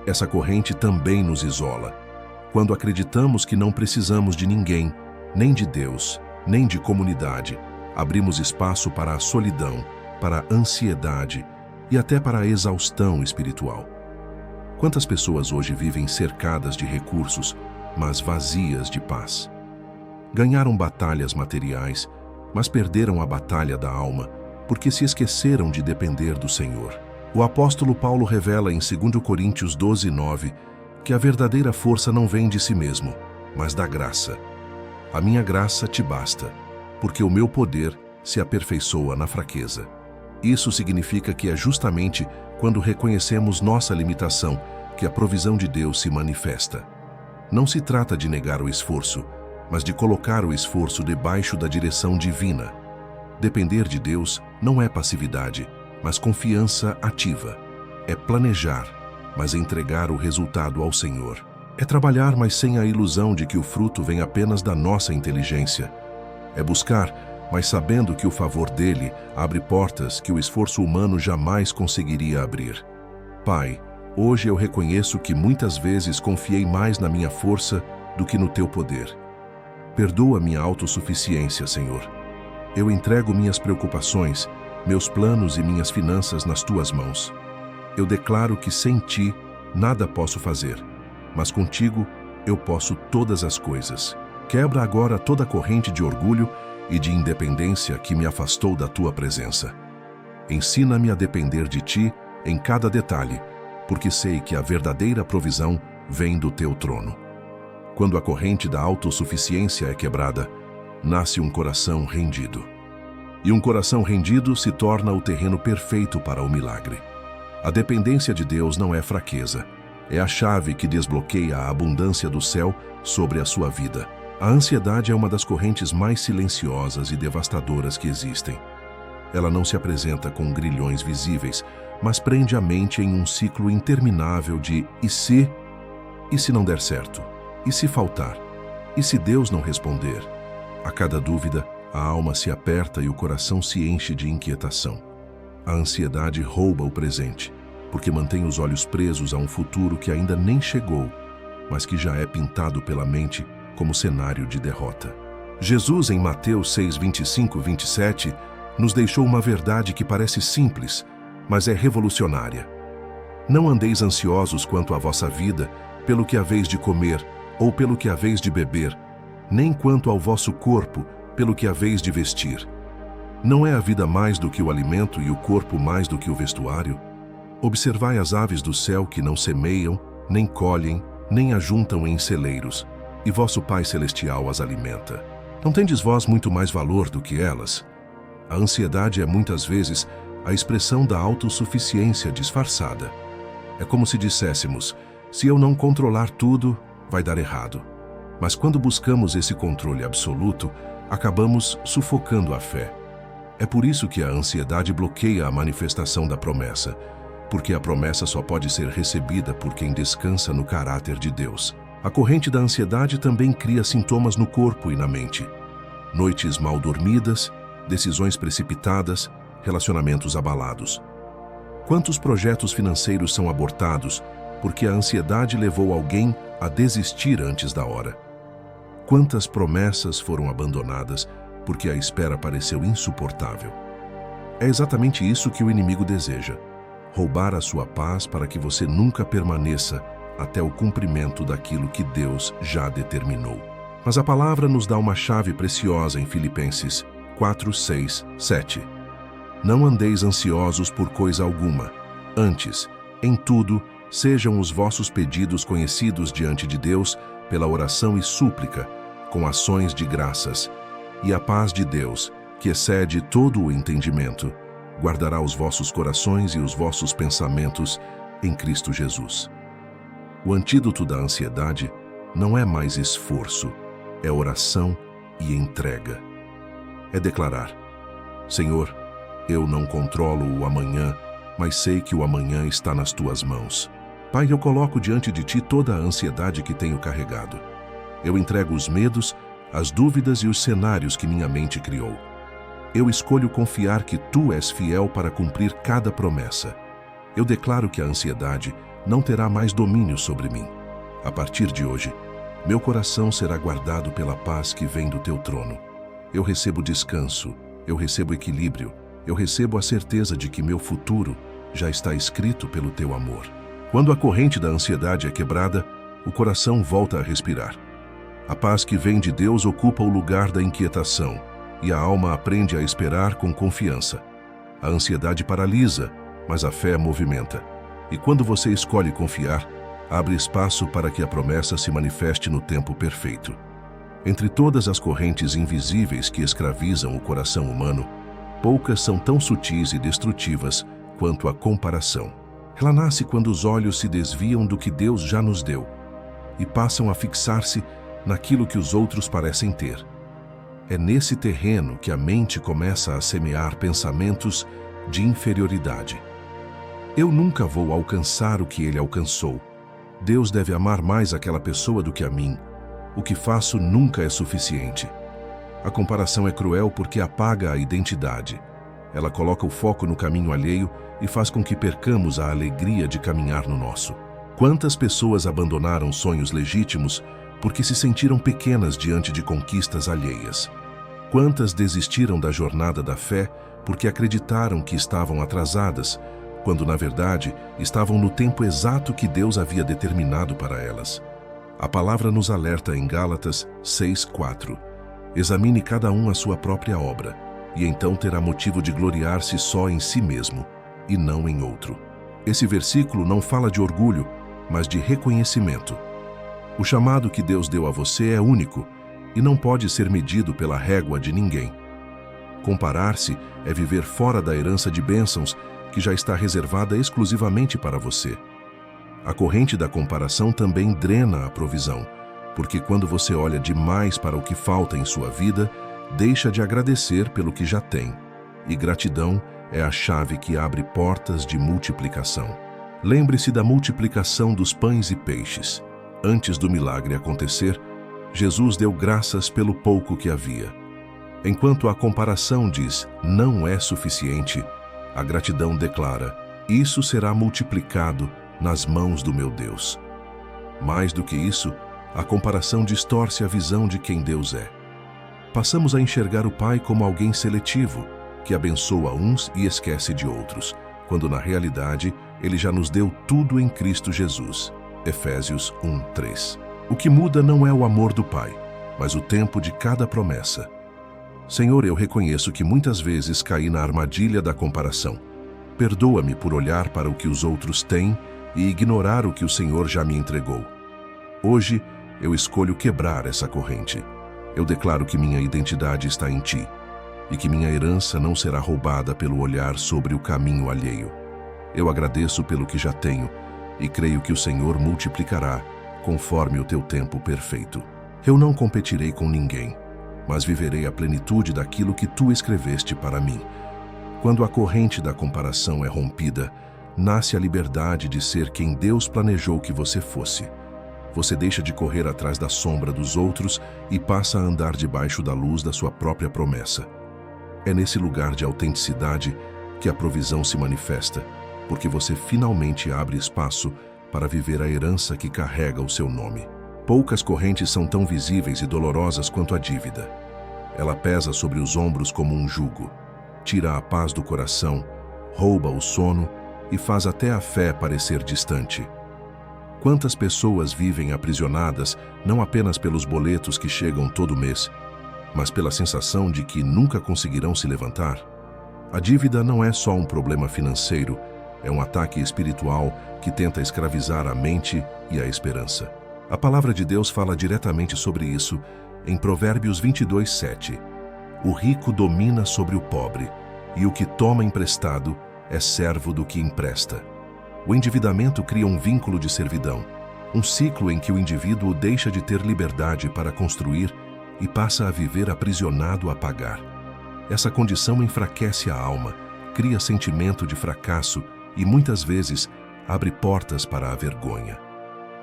Essa corrente também nos isola. Quando acreditamos que não precisamos de ninguém, nem de Deus, nem de comunidade, abrimos espaço para a solidão, para a ansiedade e até para a exaustão espiritual. Quantas pessoas hoje vivem cercadas de recursos, mas vazias de paz? Ganharam batalhas materiais, mas perderam a batalha da alma, porque se esqueceram de depender do Senhor. O apóstolo Paulo revela em 2 Coríntios 12:9 que a verdadeira força não vem de si mesmo, mas da graça. A minha graça te basta, porque o meu poder se aperfeiçoa na fraqueza. Isso significa que é justamente quando reconhecemos nossa limitação que a provisão de Deus se manifesta. Não se trata de negar o esforço, mas de colocar o esforço debaixo da direção divina. Depender de Deus não é passividade, mas confiança ativa. É planejar, mas entregar o resultado ao Senhor. É trabalhar, mas sem a ilusão de que o fruto vem apenas da nossa inteligência. É buscar, mas sabendo que o favor dele abre portas que o esforço humano jamais conseguiria abrir. Pai, hoje eu reconheço que muitas vezes confiei mais na minha força do que no teu poder. Perdoa minha autossuficiência, Senhor. Eu entrego minhas preocupações, meus planos e minhas finanças nas tuas mãos. Eu declaro que sem ti nada posso fazer, mas contigo eu posso todas as coisas. Quebra agora toda a corrente de orgulho e de independência que me afastou da tua presença. Ensina-me a depender de ti em cada detalhe, porque sei que a verdadeira provisão vem do teu trono. Quando a corrente da autossuficiência é quebrada, nasce um coração rendido. E um coração rendido se torna o terreno perfeito para o milagre. A dependência de Deus não é fraqueza, é a chave que desbloqueia a abundância do céu sobre a sua vida. A ansiedade é uma das correntes mais silenciosas e devastadoras que existem. Ela não se apresenta com grilhões visíveis, mas prende a mente em um ciclo interminável de e se não der certo? E se faltar? E se Deus não responder? A cada dúvida, a alma se aperta e o coração se enche de inquietação. A ansiedade rouba o presente, porque mantém os olhos presos a um futuro que ainda nem chegou, mas que já é pintado pela mente como cenário de derrota. Jesus, em Mateus 6:25-27, nos deixou uma verdade que parece simples, mas é revolucionária. Não andeis ansiosos quanto à vossa vida, pelo que haveis de comer, ou pelo que haveis de beber, nem quanto ao vosso corpo, pelo que haveis de vestir. Não é a vida mais do que o alimento e o corpo mais do que o vestuário? Observai as aves do céu que não semeiam, nem colhem, nem ajuntam em celeiros, e vosso Pai Celestial as alimenta. Não tendes vós muito mais valor do que elas? A ansiedade é muitas vezes a expressão da autossuficiência disfarçada. É como se disséssemos, se eu não controlar tudo, vai dar errado. Mas quando buscamos esse controle absoluto, acabamos sufocando a fé. É por isso que a ansiedade bloqueia a manifestação da promessa, porque a promessa só pode ser recebida por quem descansa no caráter de Deus. A corrente da ansiedade também cria sintomas no corpo e na mente. Noites mal dormidas, decisões precipitadas, relacionamentos abalados. Quantos projetos financeiros são abortados porque a ansiedade levou alguém a desistir antes da hora? Quantas promessas foram abandonadas porque a espera pareceu insuportável? É exatamente isso que o inimigo deseja: roubar a sua paz para que você nunca permaneça até o cumprimento daquilo que Deus já determinou. Mas a palavra nos dá uma chave preciosa em Filipenses 4, 6, 7. Não andeis ansiosos por coisa alguma. Antes, em tudo, sejam os vossos pedidos conhecidos diante de Deus pela oração e súplica, com ações de graças. E a paz de Deus, que excede todo o entendimento, guardará os vossos corações e os vossos pensamentos em Cristo Jesus. O antídoto da ansiedade não é mais esforço, é oração e entrega. É declarar: Senhor, eu não controlo o amanhã, mas sei que o amanhã está nas tuas mãos. Pai, eu coloco diante de ti toda a ansiedade que tenho carregado. Eu entrego os medos, as dúvidas e os cenários que minha mente criou. Eu escolho confiar que tu és fiel para cumprir cada promessa. Eu declaro que a ansiedade não terá mais domínio sobre mim. A partir de hoje, meu coração será guardado pela paz que vem do teu trono. Eu recebo descanso, eu recebo equilíbrio, eu recebo a certeza de que meu futuro já está escrito pelo teu amor. Quando a corrente da ansiedade é quebrada, o coração volta a respirar. A paz que vem de Deus ocupa o lugar da inquietação, e a alma aprende a esperar com confiança. A ansiedade paralisa, mas a fé movimenta. E quando você escolhe confiar, abre espaço para que a promessa se manifeste no tempo perfeito. Entre todas as correntes invisíveis que escravizam o coração humano, poucas são tão sutis e destrutivas quanto a comparação. Ela nasce quando os olhos se desviam do que Deus já nos deu e passam a fixar-se naquilo que os outros parecem ter. É nesse terreno que a mente começa a semear pensamentos de inferioridade. Eu nunca vou alcançar o que ele alcançou. Deus deve amar mais aquela pessoa do que a mim. O que faço nunca é suficiente. A comparação é cruel porque apaga a identidade. Ela coloca o foco no caminho alheio e faz com que percamos a alegria de caminhar no nosso. Quantas pessoas abandonaram sonhos legítimos porque se sentiram pequenas diante de conquistas alheias? Quantas desistiram da jornada da fé porque acreditaram que estavam atrasadas, quando na verdade estavam no tempo exato que Deus havia determinado para elas? A palavra nos alerta em Gálatas 6:4. Examine cada um a sua própria obra, e então terá motivo de gloriar-se só em si mesmo, e não em outro. Esse versículo não fala de orgulho, mas de reconhecimento. O chamado que Deus deu a você é único, e não pode ser medido pela régua de ninguém. Comparar-se é viver fora da herança de bênçãos que já está reservada exclusivamente para você. A corrente da comparação também drena a provisão, porque quando você olha demais para o que falta em sua vida, deixa de agradecer pelo que já tem. E gratidão é a chave que abre portas de multiplicação. Lembre-se da multiplicação dos pães e peixes. Antes do milagre acontecer, Jesus deu graças pelo pouco que havia. Enquanto a comparação diz, não é suficiente, a gratidão declara, isso será multiplicado nas mãos do meu Deus. Mais do que isso, a comparação distorce a visão de quem Deus é. Passamos a enxergar o Pai como alguém seletivo, que abençoa uns e esquece de outros, quando na realidade Ele já nos deu tudo em Cristo Jesus. Efésios 1:3. O que muda não é o amor do Pai, mas o tempo de cada promessa. Senhor, eu reconheço que muitas vezes caí na armadilha da comparação. Perdoa-me por olhar para o que os outros têm e ignorar o que o Senhor já me entregou. Hoje, eu escolho quebrar essa corrente. Eu declaro que minha identidade está em Ti e que minha herança não será roubada pelo olhar sobre o caminho alheio. Eu agradeço pelo que já tenho e creio que o Senhor multiplicará conforme o Teu tempo perfeito. Eu não competirei com ninguém, mas viverei a plenitude daquilo que Tu escreveste para mim. Quando a corrente da comparação é rompida, nasce a liberdade de ser quem Deus planejou que você fosse. Você deixa de correr atrás da sombra dos outros e passa a andar debaixo da luz da sua própria promessa. É nesse lugar de autenticidade que a provisão se manifesta, porque você finalmente abre espaço para viver a herança que carrega o seu nome. Poucas correntes são tão visíveis e dolorosas quanto a dívida. Ela pesa sobre os ombros como um jugo, tira a paz do coração, rouba o sono e faz até a fé parecer distante. Quantas pessoas vivem aprisionadas não apenas pelos boletos que chegam todo mês, mas pela sensação de que nunca conseguirão se levantar? A dívida não é só um problema financeiro, é um ataque espiritual que tenta escravizar a mente e a esperança. A palavra de Deus fala diretamente sobre isso em Provérbios 22:7. O rico domina sobre o pobre, e o que toma emprestado é servo do que empresta. O endividamento cria um vínculo de servidão, um ciclo em que o indivíduo deixa de ter liberdade para construir e passa a viver aprisionado a pagar. Essa condição enfraquece a alma, cria sentimento de fracasso e muitas vezes abre portas para a vergonha.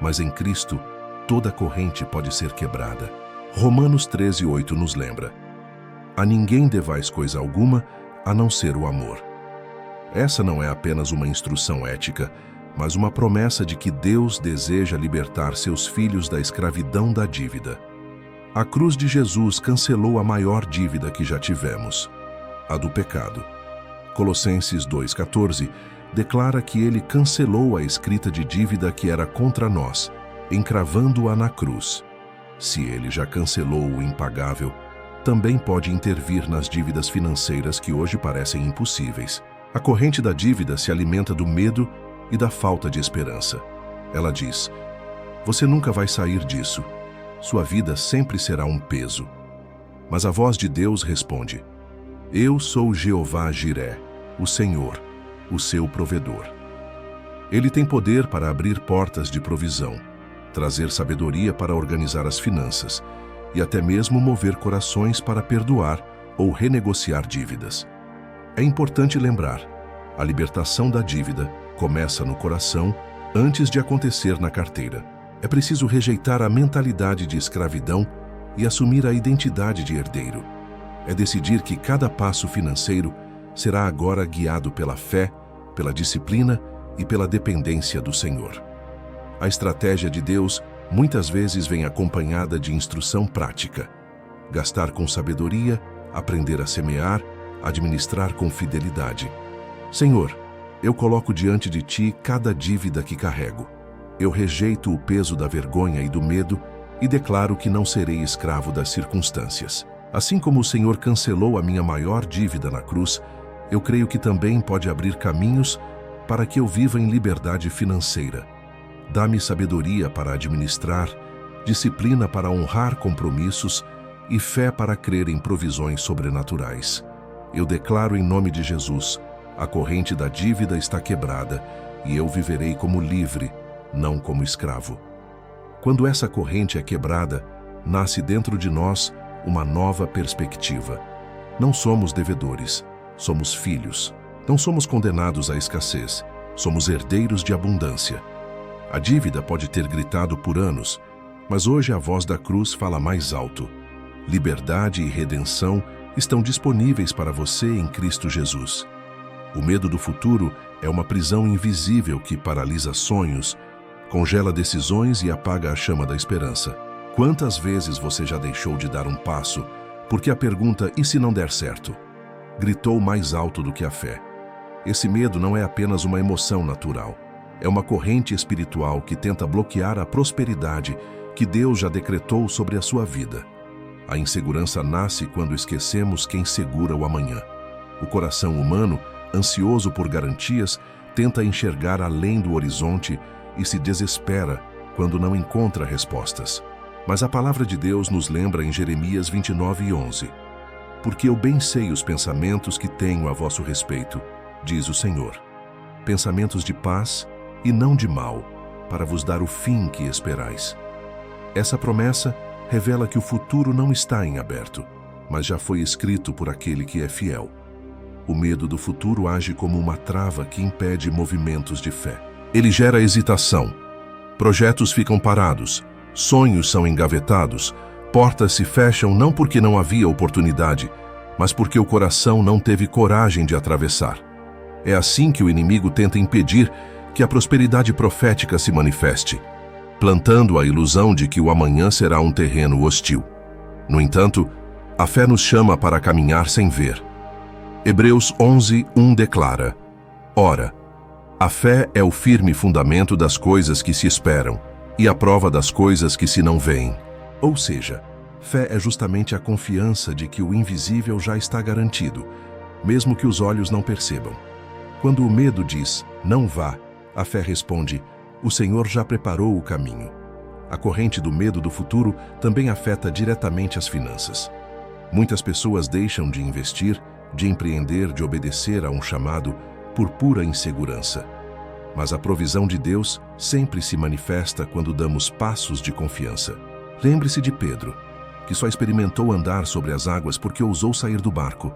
Mas em Cristo, toda corrente pode ser quebrada. Romanos 13:8 nos lembra: a ninguém devais coisa alguma, a não ser o amor. Essa não é apenas uma instrução ética, mas uma promessa de que Deus deseja libertar seus filhos da escravidão da dívida. A cruz de Jesus cancelou a maior dívida que já tivemos, a do pecado. Colossenses 2:14 declara que ele cancelou a escrita de dívida que era contra nós, encravando-a na cruz. Se ele já cancelou o impagável, também pode intervir nas dívidas financeiras que hoje parecem impossíveis. A corrente da dívida se alimenta do medo e da falta de esperança. Ela diz: você nunca vai sair disso. Sua vida sempre será um peso. Mas a voz de Deus responde: eu sou Jeová Jiré, o Senhor, o seu provedor. Ele tem poder para abrir portas de provisão, trazer sabedoria para organizar as finanças e até mesmo mover corações para perdoar ou renegociar dívidas. É importante lembrar, a libertação da dívida começa no coração antes de acontecer na carteira. É preciso rejeitar a mentalidade de escravidão e assumir a identidade de herdeiro. É decidir que cada passo financeiro será agora guiado pela fé, pela disciplina e pela dependência do Senhor. A estratégia de Deus muitas vezes vem acompanhada de instrução prática. Gastar com sabedoria, aprender a semear, administrar com fidelidade. Senhor, eu coloco diante de Ti cada dívida que carrego. Eu rejeito o peso da vergonha e do medo e declaro que não serei escravo das circunstâncias. Assim como o Senhor cancelou a minha maior dívida na cruz, eu creio que também pode abrir caminhos para que eu viva em liberdade financeira. Dá-me sabedoria para administrar, disciplina para honrar compromissos e fé para crer em provisões sobrenaturais. Eu declaro em nome de Jesus: a corrente da dívida está quebrada e eu viverei como livre, não como escravo. Quando essa corrente é quebrada, nasce dentro de nós uma nova perspectiva. Não somos devedores, somos filhos. Não somos condenados à escassez, somos herdeiros de abundância. A dívida pode ter gritado por anos, mas hoje a voz da cruz fala mais alto. Liberdade e redenção estão disponíveis para você em Cristo Jesus. O medo do futuro é uma prisão invisível que paralisa sonhos, congela decisões e apaga a chama da esperança. Quantas vezes você já deixou de dar um passo porque a pergunta "e se não der certo?" gritou mais alto do que a fé? Esse medo não é apenas uma emoção natural. É uma corrente espiritual que tenta bloquear a prosperidade que Deus já decretou sobre a sua vida. A insegurança nasce quando esquecemos quem segura o amanhã. O coração humano, ansioso por garantias, tenta enxergar além do horizonte e se desespera quando não encontra respostas. Mas a palavra de Deus nos lembra em Jeremias 29:11. Porque eu bem sei os pensamentos que tenho a vosso respeito, diz o Senhor. Pensamentos de paz e não de mal, para vos dar o fim que esperais. Essa promessa revela que o futuro não está em aberto, mas já foi escrito por aquele que é fiel. O medo do futuro age como uma trava que impede movimentos de fé. Ele gera hesitação. Projetos ficam parados, sonhos são engavetados, portas se fecham não porque não havia oportunidade, mas porque o coração não teve coragem de atravessar. É assim que o inimigo tenta impedir que a prosperidade profética se manifeste, plantando a ilusão de que o amanhã será um terreno hostil. No entanto, a fé nos chama para caminhar sem ver. Hebreus 11:1 declara: Ora, a fé é o firme fundamento das coisas que se esperam e a prova das coisas que se não veem. Ou seja, fé é justamente a confiança de que o invisível já está garantido, mesmo que os olhos não percebam. Quando o medo diz, não vá, a fé responde, o Senhor já preparou o caminho. A corrente do medo do futuro também afeta diretamente as finanças. Muitas pessoas deixam de investir, de empreender, de obedecer a um chamado por pura insegurança. Mas a provisão de Deus sempre se manifesta quando damos passos de confiança. Lembre-se de Pedro, que só experimentou andar sobre as águas porque ousou sair do barco.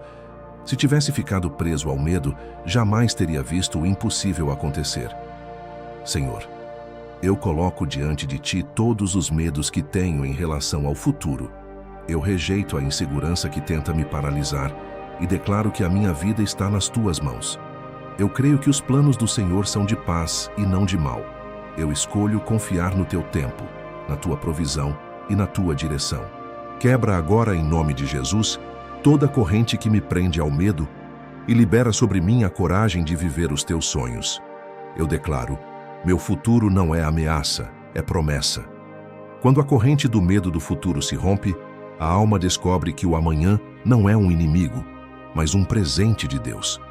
Se tivesse ficado preso ao medo, jamais teria visto o impossível acontecer. Senhor, eu coloco diante de Ti todos os medos que tenho em relação ao futuro. Eu rejeito a insegurança que tenta me paralisar e declaro que a minha vida está nas Tuas mãos. Eu creio que os planos do Senhor são de paz e não de mal. Eu escolho confiar no Teu tempo, na Tua provisão e na Tua direção. Quebra agora, em nome de Jesus, toda corrente que me prende ao medo e libera sobre mim a coragem de viver os Teus sonhos. Eu declaro, meu futuro não é ameaça, é promessa. Quando a corrente do medo do futuro se rompe, a alma descobre que o amanhã não é um inimigo, mas um presente de Deus.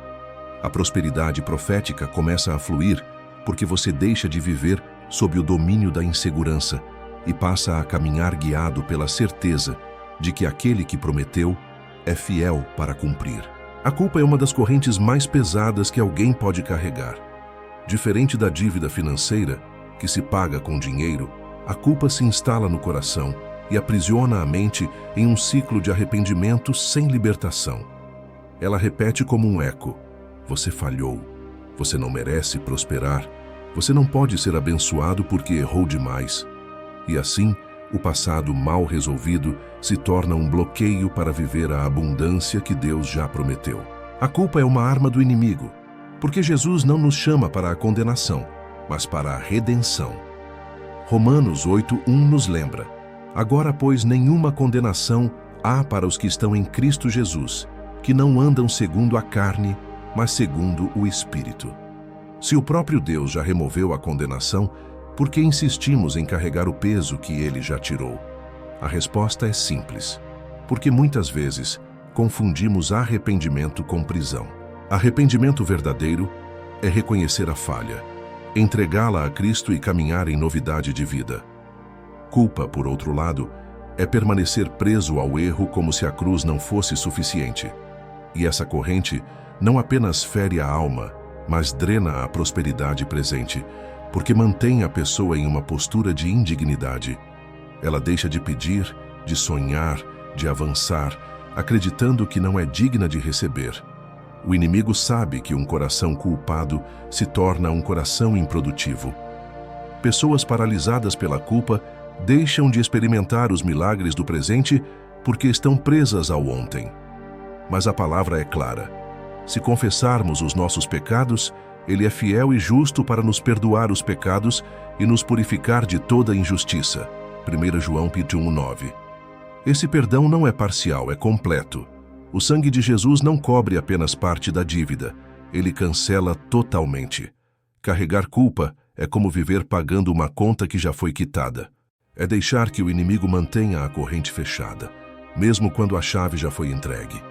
A prosperidade profética começa a fluir porque você deixa de viver sob o domínio da insegurança e passa a caminhar guiado pela certeza de que aquele que prometeu é fiel para cumprir. A culpa é uma das correntes mais pesadas que alguém pode carregar. Diferente da dívida financeira, que se paga com dinheiro, a culpa se instala no coração e aprisiona a mente em um ciclo de arrependimento sem libertação. Ela repete como um eco: você falhou, você não merece prosperar, você não pode ser abençoado porque errou demais. E assim, o passado mal resolvido se torna um bloqueio para viver a abundância que Deus já prometeu. A culpa é uma arma do inimigo, porque Jesus não nos chama para a condenação, mas para a redenção. Romanos 8:1 nos lembra: agora, pois, nenhuma condenação há para os que estão em Cristo Jesus, que não andam segundo a carne, mas segundo o Espírito. Se o próprio Deus já removeu a condenação, por que insistimos em carregar o peso que Ele já tirou? A resposta é simples, porque muitas vezes confundimos arrependimento com prisão. Arrependimento verdadeiro é reconhecer a falha, entregá-la a Cristo e caminhar em novidade de vida. Culpa, por outro lado, é permanecer preso ao erro como se a cruz não fosse suficiente. E essa corrente não apenas fere a alma, mas drena a prosperidade presente, porque mantém a pessoa em uma postura de indignidade. Ela deixa de pedir, de sonhar, de avançar, acreditando que não é digna de receber. O inimigo sabe que um coração culpado se torna um coração improdutivo. Pessoas paralisadas pela culpa deixam de experimentar os milagres do presente porque estão presas ao ontem. Mas a palavra é clara: se confessarmos os nossos pecados, Ele é fiel e justo para nos perdoar os pecados e nos purificar de toda injustiça. 1 João 1:9. Esse perdão não é parcial, é completo. O sangue de Jesus não cobre apenas parte da dívida, ele cancela totalmente. Carregar culpa é como viver pagando uma conta que já foi quitada. É deixar que o inimigo mantenha a corrente fechada. mesmo quando a chave já foi entregue.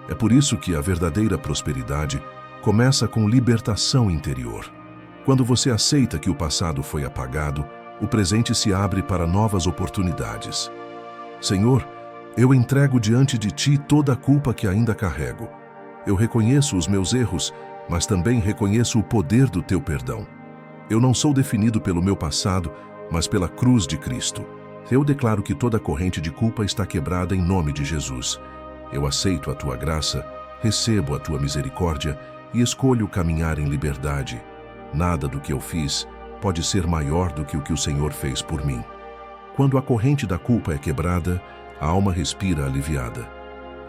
É por isso que a verdadeira prosperidade começa com libertação interior. Quando você aceita que o passado foi apagado, o presente se abre para novas oportunidades. Senhor, eu entrego diante de Ti toda a culpa que ainda carrego. Eu reconheço os meus erros, mas também reconheço o poder do Teu perdão. Eu não sou definido pelo meu passado, mas pela cruz de Cristo. Eu declaro que toda corrente de culpa está quebrada em nome de Jesus. Eu aceito a Tua graça, recebo a Tua misericórdia e escolho caminhar em liberdade. Nada do que eu fiz pode ser maior do que o Senhor fez por mim. Quando a corrente da culpa é quebrada, a alma respira aliviada.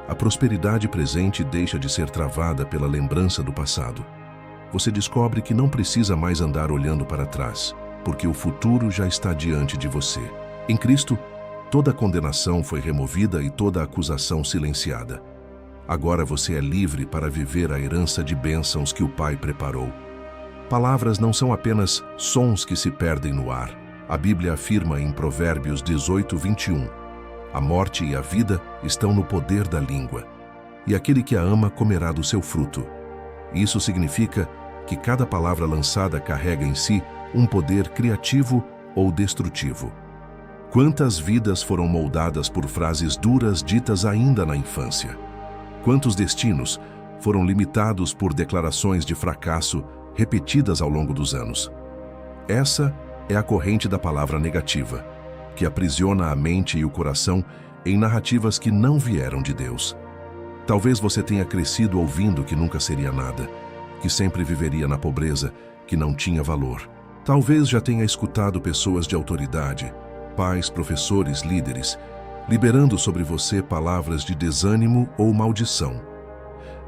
A prosperidade presente deixa de ser travada pela lembrança do passado. Você descobre que não precisa mais andar olhando para trás, porque o futuro já está diante de você. Em Cristo, toda condenação foi removida e toda acusação silenciada. Agora você é livre para viver a herança de bênçãos que o Pai preparou. Palavras não são apenas sons que se perdem no ar. A Bíblia afirma em Provérbios 18:21, a morte e a vida estão no poder da língua, e aquele que a ama comerá do seu fruto. Isso significa que cada palavra lançada carrega em si um poder criativo ou destrutivo. Quantas vidas foram moldadas por frases duras ditas ainda na infância? Quantos destinos foram limitados por declarações de fracasso repetidas ao longo dos anos? Essa é a corrente da palavra negativa, que aprisiona a mente e o coração em narrativas que não vieram de Deus. Talvez você tenha crescido ouvindo que nunca seria nada, que sempre viveria na pobreza, que não tinha valor. Talvez já tenha escutado pessoas de autoridade, pais, professores, líderes, liberando sobre você palavras de desânimo ou maldição.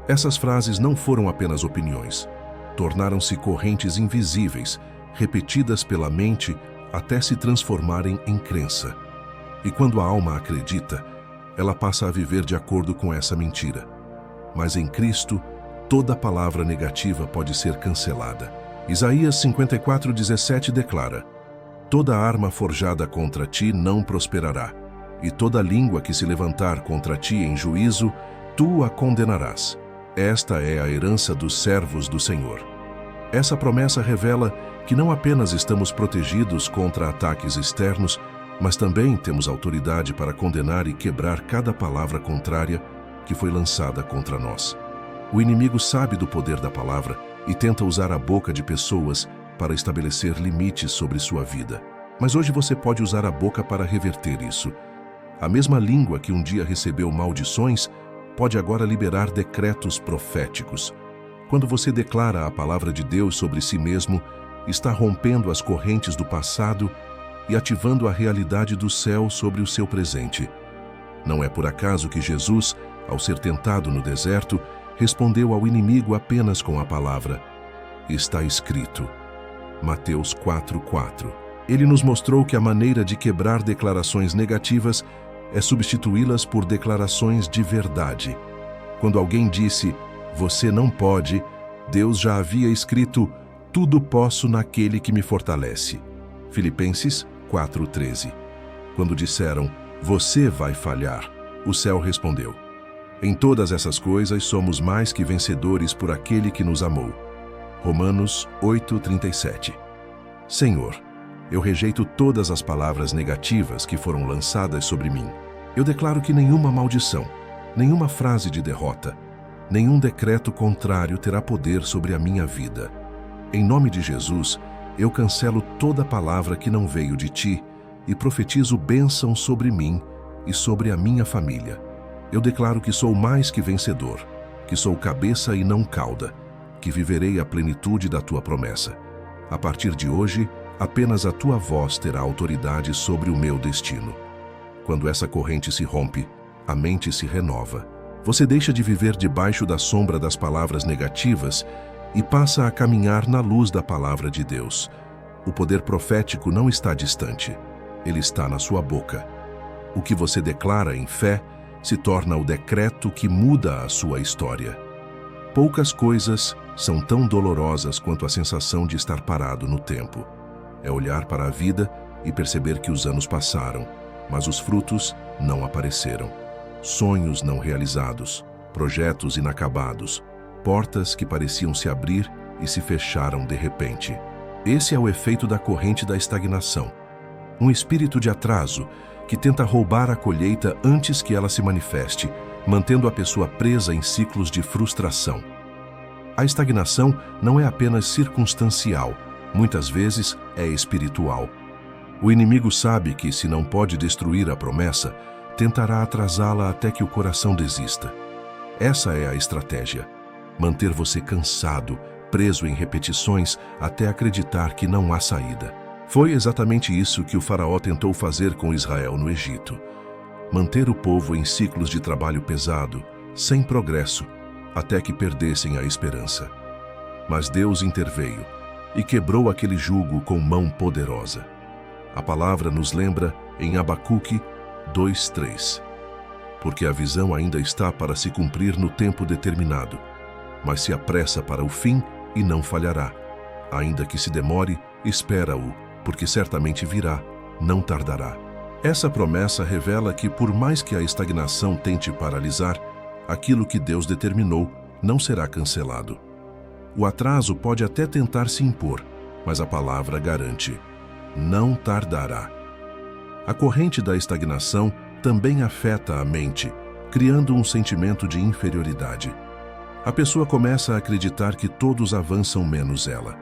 Essas frases não foram apenas opiniões, tornaram-se correntes invisíveis, repetidas pela mente até se transformarem em crença. E quando a alma acredita, ela passa a viver de acordo com essa mentira. Mas em Cristo, toda palavra negativa pode ser cancelada. Isaías 54:17 declara: toda arma forjada contra ti não prosperará, e toda língua que se levantar contra ti em juízo, tu a condenarás. Esta é a herança dos servos do Senhor. Essa promessa revela que não apenas estamos protegidos contra ataques externos, mas também temos autoridade para condenar e quebrar cada palavra contrária que foi lançada contra nós. O inimigo sabe do poder da palavra e tenta usar a boca de pessoas para estabelecer limites sobre sua vida. Mas hoje você pode usar a boca para reverter isso. A mesma língua que um dia recebeu maldições pode agora liberar decretos proféticos. Quando você declara a palavra de Deus sobre si mesmo, está rompendo as correntes do passado e ativando a realidade do céu sobre o seu presente. Não é por acaso que Jesus, ao ser tentado no deserto, respondeu ao inimigo apenas com a palavra: está escrito. Mateus 4:4. Ele nos mostrou que a maneira de quebrar declarações negativas é substituí-las por declarações de verdade. Quando alguém disse, você não pode, Deus já havia escrito, tudo posso naquele que me fortalece. Filipenses 4:13. Quando disseram, você vai falhar, o céu respondeu, em todas essas coisas somos mais que vencedores por aquele que nos amou. Romanos 8:37. Senhor, eu rejeito todas as palavras negativas que foram lançadas sobre mim. Eu declaro que nenhuma maldição, nenhuma frase de derrota, nenhum decreto contrário terá poder sobre a minha vida. Em nome de Jesus, eu cancelo toda palavra que não veio de ti e profetizo bênção sobre mim e sobre a minha família. Eu declaro que sou mais que vencedor, que sou cabeça e não cauda, que viverei a plenitude da tua promessa. A partir de hoje, apenas a tua voz terá autoridade sobre o meu destino. Quando essa corrente se rompe, a mente se renova. Você deixa de viver debaixo da sombra das palavras negativas e passa a caminhar na luz da palavra de Deus. O poder profético não está distante, ele está na sua boca. O que você declara em fé se torna o decreto que muda a sua história. Poucas coisas são tão dolorosas quanto a sensação de estar parado no tempo. É olhar para a vida e perceber que os anos passaram, mas os frutos não apareceram. sonhos não realizados, projetos inacabados, portas que pareciam se abrir e se fecharam de repente. Esse é o efeito da corrente da estagnação. Um espírito de atraso que tenta roubar a colheita antes que ela se manifeste, mantendo a pessoa presa em ciclos de frustração. A estagnação não é apenas circunstancial, muitas vezes é espiritual. O inimigo sabe que, se não pode destruir a promessa, tentará atrasá-la até que o coração desista. Essa é a estratégia: manter você cansado, preso em repetições até acreditar que não há saída. Foi exatamente isso que o faraó tentou fazer com Israel no Egito. Manter o povo em ciclos de trabalho pesado, sem progresso, até que perdessem a esperança. Mas Deus interveio e quebrou aquele jugo com mão poderosa. A palavra nos lembra em Abacuque 2:3. Porque a visão ainda está para se cumprir no tempo determinado, mas se apressa para o fim e não falhará. Ainda que se demore, espera-o, porque certamente virá, não tardará. Essa promessa revela que, por mais que a estagnação tente paralisar, aquilo que Deus determinou não será cancelado. O atraso pode até tentar se impor, mas a palavra garante: não tardará. A corrente da estagnação também afeta a mente, criando um sentimento de inferioridade. A pessoa começa a acreditar que todos avançam menos ela.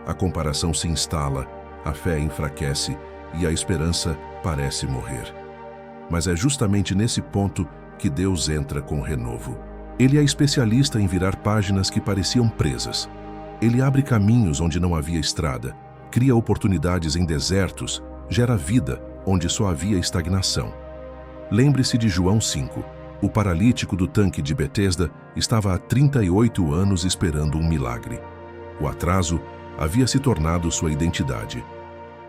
A comparação se instala, a fé enfraquece e a esperança parece morrer. Mas é justamente nesse ponto que Deus entra com renovo. Ele é especialista em virar páginas que pareciam presas. Ele abre caminhos onde não havia estrada, cria oportunidades em desertos, gera vida onde só havia estagnação. Lembre-se de João 5. O paralítico do tanque de Betesda estava há 38 anos esperando um milagre. O atraso havia se tornado sua identidade.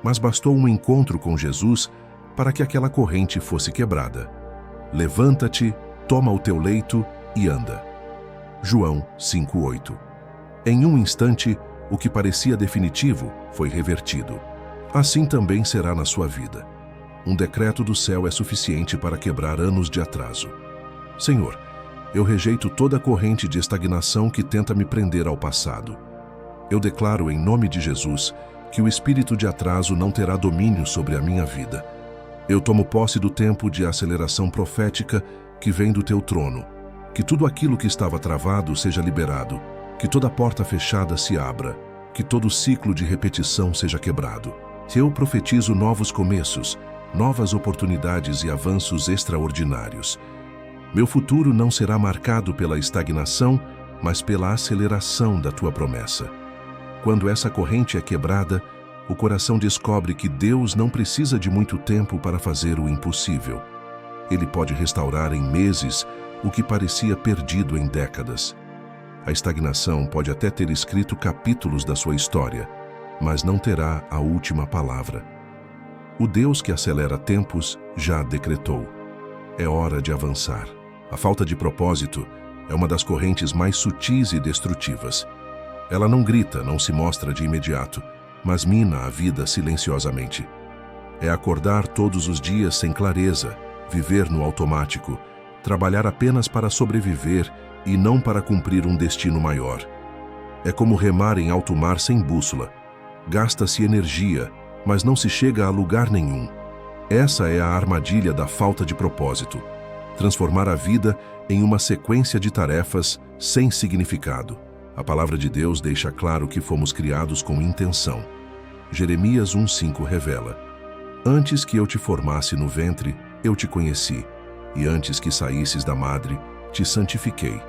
Mas bastou um encontro com Jesus para que aquela corrente fosse quebrada. Levanta-te, toma o teu leito e anda. João 5:8. Em um instante, o que parecia definitivo foi revertido. Assim também será na sua vida. Um decreto do céu é suficiente para quebrar anos de atraso. Senhor, eu rejeito toda corrente de estagnação que tenta me prender ao passado. Eu declaro em nome de Jesus que o espírito de atraso não terá domínio sobre a minha vida. Eu tomo posse do tempo de aceleração profética que vem do teu trono. Que tudo aquilo que estava travado seja liberado, que toda porta fechada se abra, que todo ciclo de repetição seja quebrado. Eu profetizo novos começos, novas oportunidades e avanços extraordinários. Meu futuro não será marcado pela estagnação, mas pela aceleração da tua promessa. Quando essa corrente é quebrada, o coração descobre que Deus não precisa de muito tempo para fazer o impossível. Ele pode restaurar em meses o que parecia perdido em décadas. A estagnação pode até ter escrito capítulos da sua história, mas não terá a última palavra. O Deus que acelera tempos já decretou: é hora de avançar. A falta de propósito é uma das correntes mais sutis e destrutivas. Ela não grita, não se mostra de imediato, mas mina a vida silenciosamente. É acordar todos os dias sem clareza, viver no automático, trabalhar apenas para sobreviver e não para cumprir um destino maior. É como remar em alto mar sem bússola. Gasta-se energia, mas não se chega a lugar nenhum. Essa é a armadilha da falta de propósito. Transformar a vida em uma sequência de tarefas sem significado. A palavra de Deus deixa claro que fomos criados com intenção. Jeremias 1:5 revela: antes que eu te formasse no ventre, eu te conheci, e antes que saísses da madre, te santifiquei.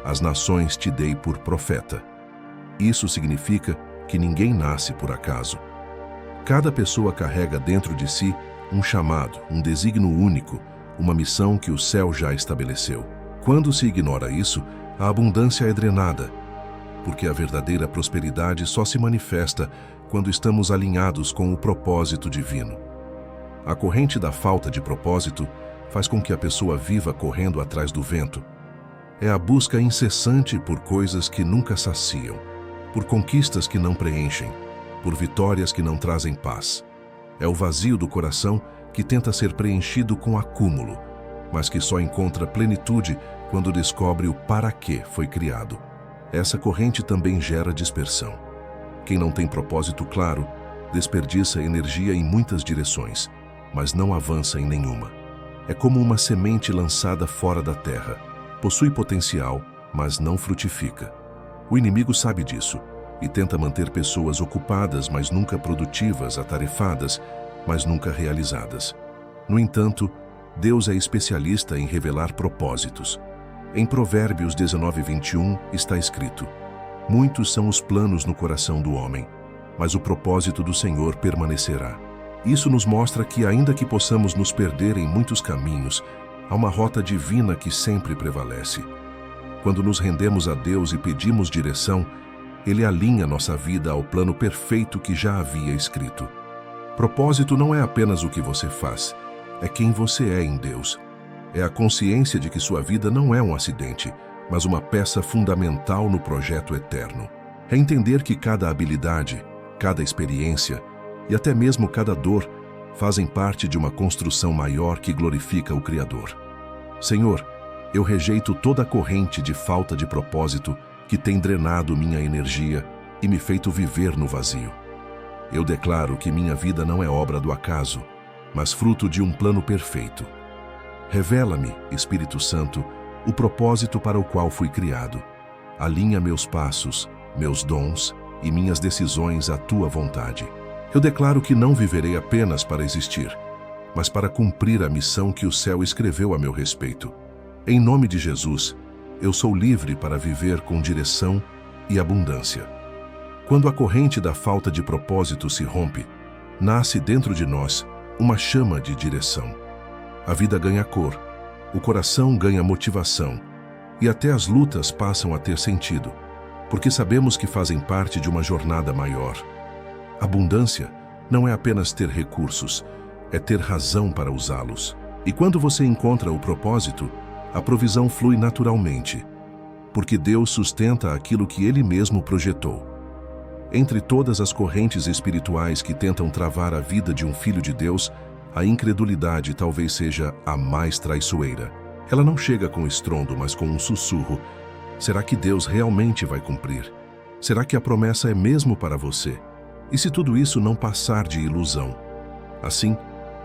As nações te dei por profeta. Isso significa que ninguém nasce por acaso. Cada pessoa carrega dentro de si um chamado, um desígnio único, uma missão que o céu já estabeleceu. Quando se ignora isso, a abundância é drenada, porque a verdadeira prosperidade só se manifesta quando estamos alinhados com o propósito divino. A corrente da falta de propósito faz com que a pessoa viva correndo atrás do vento. É a busca incessante por coisas que nunca saciam, por conquistas que não preenchem, por vitórias que não trazem paz. É o vazio do coração que tenta ser preenchido com acúmulo, mas que só encontra plenitude quando descobre o para que foi criado. Essa corrente também gera dispersão. Quem não tem propósito claro, desperdiça energia em muitas direções, mas não avança em nenhuma. É como uma semente lançada fora da terra. Possui potencial, mas não frutifica. O inimigo sabe disso e tenta manter pessoas ocupadas, mas nunca produtivas, atarefadas, mas nunca realizadas. No entanto, Deus é especialista em revelar propósitos. Em Provérbios 19:21 está escrito: muitos são os planos no coração do homem, mas o propósito do Senhor permanecerá. Isso nos mostra que, ainda que possamos nos perder em muitos caminhos, há uma rota divina que sempre prevalece. Quando nos rendemos a Deus e pedimos direção, Ele alinha nossa vida ao plano perfeito que já havia escrito. Propósito não é apenas o que você faz, é quem você é em Deus. É a consciência de que sua vida não é um acidente, mas uma peça fundamental no projeto eterno. É entender que cada habilidade, cada experiência e até mesmo cada dor fazem parte de uma construção maior que glorifica o Criador. Senhor, eu rejeito toda a corrente de falta de propósito que tem drenado minha energia e me feito viver no vazio. Eu declaro que minha vida não é obra do acaso, mas fruto de um plano perfeito. Revela-me, Espírito Santo, o propósito para o qual fui criado. Alinha meus passos, meus dons e minhas decisões à tua vontade. Eu declaro que não viverei apenas para existir, mas para cumprir a missão que o céu escreveu a meu respeito. Em nome de Jesus, eu sou livre para viver com direção e abundância. Quando a corrente da falta de propósito se rompe, nasce dentro de nós uma chama de direção. A vida ganha cor, o coração ganha motivação e até as lutas passam a ter sentido, porque sabemos que fazem parte de uma jornada maior. Abundância não é apenas ter recursos, é ter razão para usá-los. E quando você encontra o propósito, a provisão flui naturalmente, porque Deus sustenta aquilo que Ele mesmo projetou. Entre todas as correntes espirituais que tentam travar a vida de um filho de Deus, a incredulidade talvez seja a mais traiçoeira. Ela não chega com estrondo, mas com um sussurro. Será que Deus realmente vai cumprir? Será que a promessa é mesmo para você? E se tudo isso não passar de ilusão? Assim,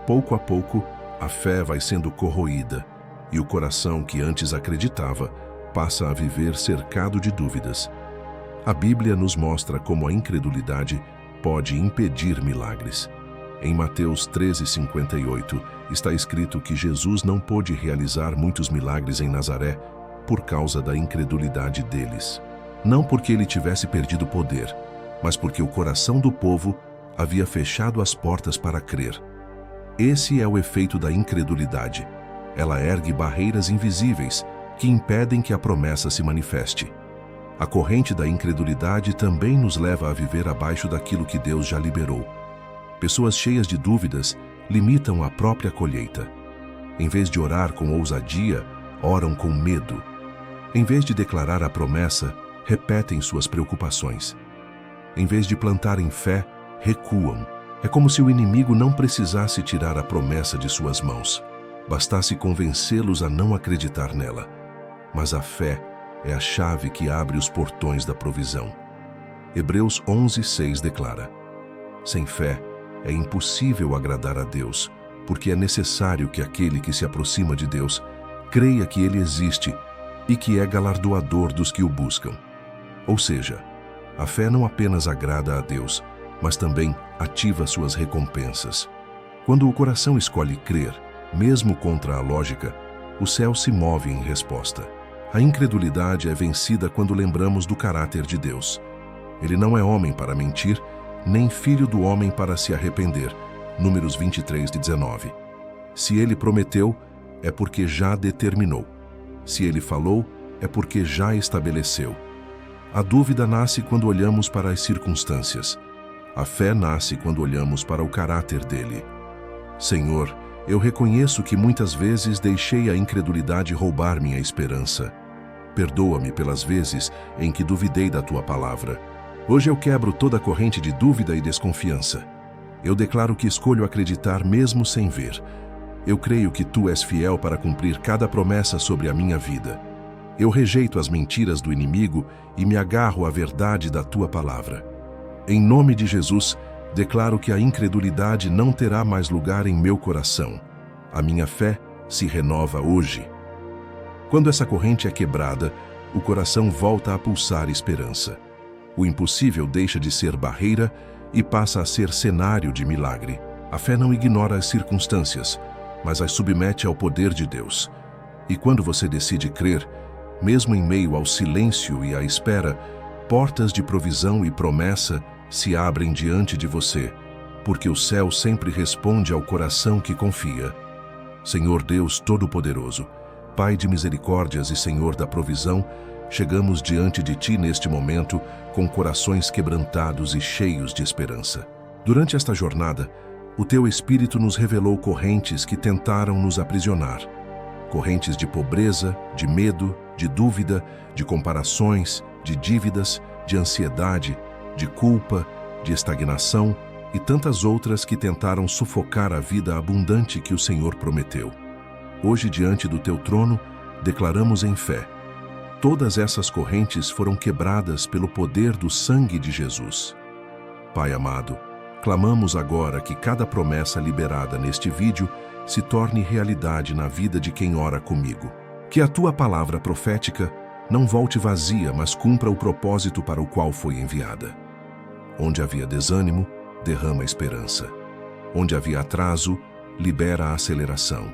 pouco a pouco, a fé vai sendo corroída e o coração que antes acreditava passa a viver cercado de dúvidas. A Bíblia nos mostra como a incredulidade pode impedir milagres. Em Mateus 13:58 está escrito que Jesus não pôde realizar muitos milagres em Nazaré por causa da incredulidade deles. Não porque ele tivesse perdido poder, mas porque o coração do povo havia fechado as portas para crer. Esse é o efeito da incredulidade. Ela ergue barreiras invisíveis que impedem que a promessa se manifeste. A corrente da incredulidade também nos leva a viver abaixo daquilo que Deus já liberou. Pessoas cheias de dúvidas limitam a própria colheita. Em vez de orar com ousadia, oram com medo. Em vez de declarar a promessa, repetem suas preocupações. Em vez de plantarem fé, recuam. É como se o inimigo não precisasse tirar a promessa de suas mãos. Bastasse convencê-los a não acreditar nela. Mas a fé é a chave que abre os portões da provisão. Hebreus 11:6 declara: sem fé, é impossível agradar a Deus, porque é necessário que aquele que se aproxima de Deus creia que Ele existe e que é galardoador dos que o buscam. Ou seja, a fé não apenas agrada a Deus, mas também ativa suas recompensas. Quando o coração escolhe crer, mesmo contra a lógica, o céu se move em resposta. A incredulidade é vencida quando lembramos do caráter de Deus. Ele não é homem para mentir, nem filho do homem para se arrepender. Números 23:19. Se ele prometeu, é porque já determinou. Se ele falou, é porque já estabeleceu. A dúvida nasce quando olhamos para as circunstâncias. A fé nasce quando olhamos para o caráter dele. Senhor, eu reconheço que muitas vezes deixei a incredulidade roubar minha esperança. Perdoa-me pelas vezes em que duvidei da tua palavra. Hoje eu quebro toda a corrente de dúvida e desconfiança. Eu declaro que escolho acreditar mesmo sem ver. Eu creio que Tu és fiel para cumprir cada promessa sobre a minha vida. Eu rejeito as mentiras do inimigo e me agarro à verdade da Tua palavra. Em nome de Jesus, declaro que a incredulidade não terá mais lugar em meu coração. A minha fé se renova hoje. Quando essa corrente é quebrada, o coração volta a pulsar esperança. O impossível deixa de ser barreira e passa a ser cenário de milagre. A fé não ignora as circunstâncias, mas as submete ao poder de Deus. E quando você decide crer, mesmo em meio ao silêncio e à espera, portas de provisão e promessa se abrem diante de você, porque o céu sempre responde ao coração que confia. Senhor Deus Todo-Poderoso, Pai de misericórdias e Senhor da provisão, chegamos diante de Ti neste momento com corações quebrantados e cheios de esperança. Durante esta jornada, o Teu Espírito nos revelou correntes que tentaram nos aprisionar. Correntes de pobreza, de medo, de dúvida, de comparações, de dívidas, de ansiedade, de culpa, de estagnação e tantas outras que tentaram sufocar a vida abundante que o Senhor prometeu. Hoje, diante do Teu trono, declaramos em fé: todas essas correntes foram quebradas pelo poder do sangue de Jesus. Pai amado, clamamos agora que cada promessa liberada neste vídeo se torne realidade na vida de quem ora comigo. Que a Tua palavra profética não volte vazia, mas cumpra o propósito para o qual foi enviada. Onde havia desânimo, derrama esperança. Onde havia atraso, libera a aceleração.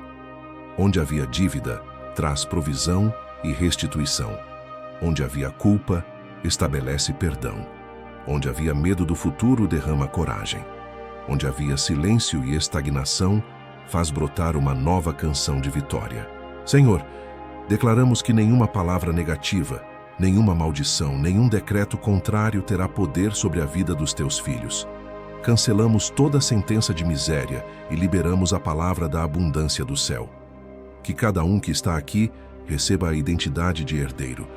Onde havia dívida, traz provisão e restituição. Onde havia culpa, estabelece perdão. Onde havia medo do futuro, derrama coragem. Onde havia silêncio e estagnação, faz brotar uma nova canção de vitória. Senhor, declaramos que nenhuma palavra negativa, nenhuma maldição, nenhum decreto contrário terá poder sobre a vida dos Teus filhos. Cancelamos toda sentença de miséria e liberamos a palavra da abundância do céu. Que cada um que está aqui receba a identidade de herdeiro,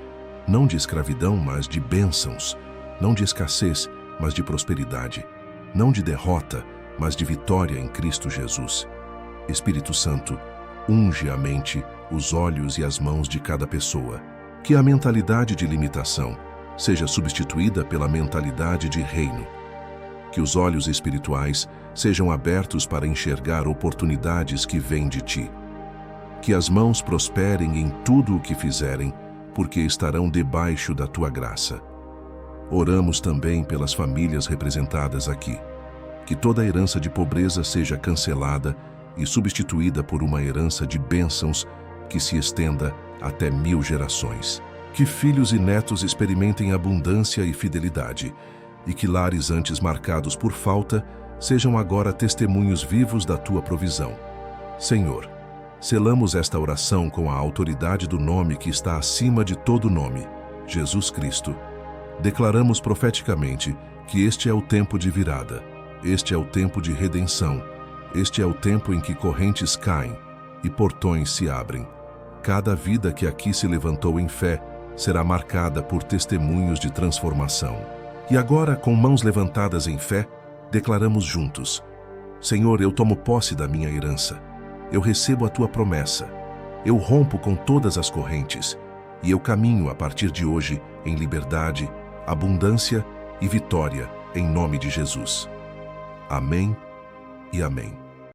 não de escravidão, mas de bênçãos, não de escassez, mas de prosperidade, não de derrota, mas de vitória em Cristo Jesus. Espírito Santo, unge a mente, os olhos e as mãos de cada pessoa. Que a mentalidade de limitação seja substituída pela mentalidade de reino. Que os olhos espirituais sejam abertos para enxergar oportunidades que vêm de Ti. Que as mãos prosperem em tudo o que fizerem, porque estarão debaixo da Tua graça. Oramos também pelas famílias representadas aqui. Que toda herança de pobreza seja cancelada e substituída por uma herança de bênçãos que se estenda até 1000 gerações. Que filhos e netos experimentem abundância e fidelidade, e que lares antes marcados por falta sejam agora testemunhos vivos da Tua provisão. Senhor, selamos esta oração com a autoridade do nome que está acima de todo nome, Jesus Cristo. Declaramos profeticamente que este é o tempo de virada, este é o tempo de redenção, este é o tempo em que correntes caem e portões se abrem. Cada vida que aqui se levantou em fé será marcada por testemunhos de transformação. E agora, com mãos levantadas em fé, declaramos juntos: Senhor, eu tomo posse da minha herança. Eu recebo a Tua promessa. Eu rompo com todas as correntes e eu caminho a partir de hoje em liberdade, abundância e vitória, em nome de Jesus. Amém e amém.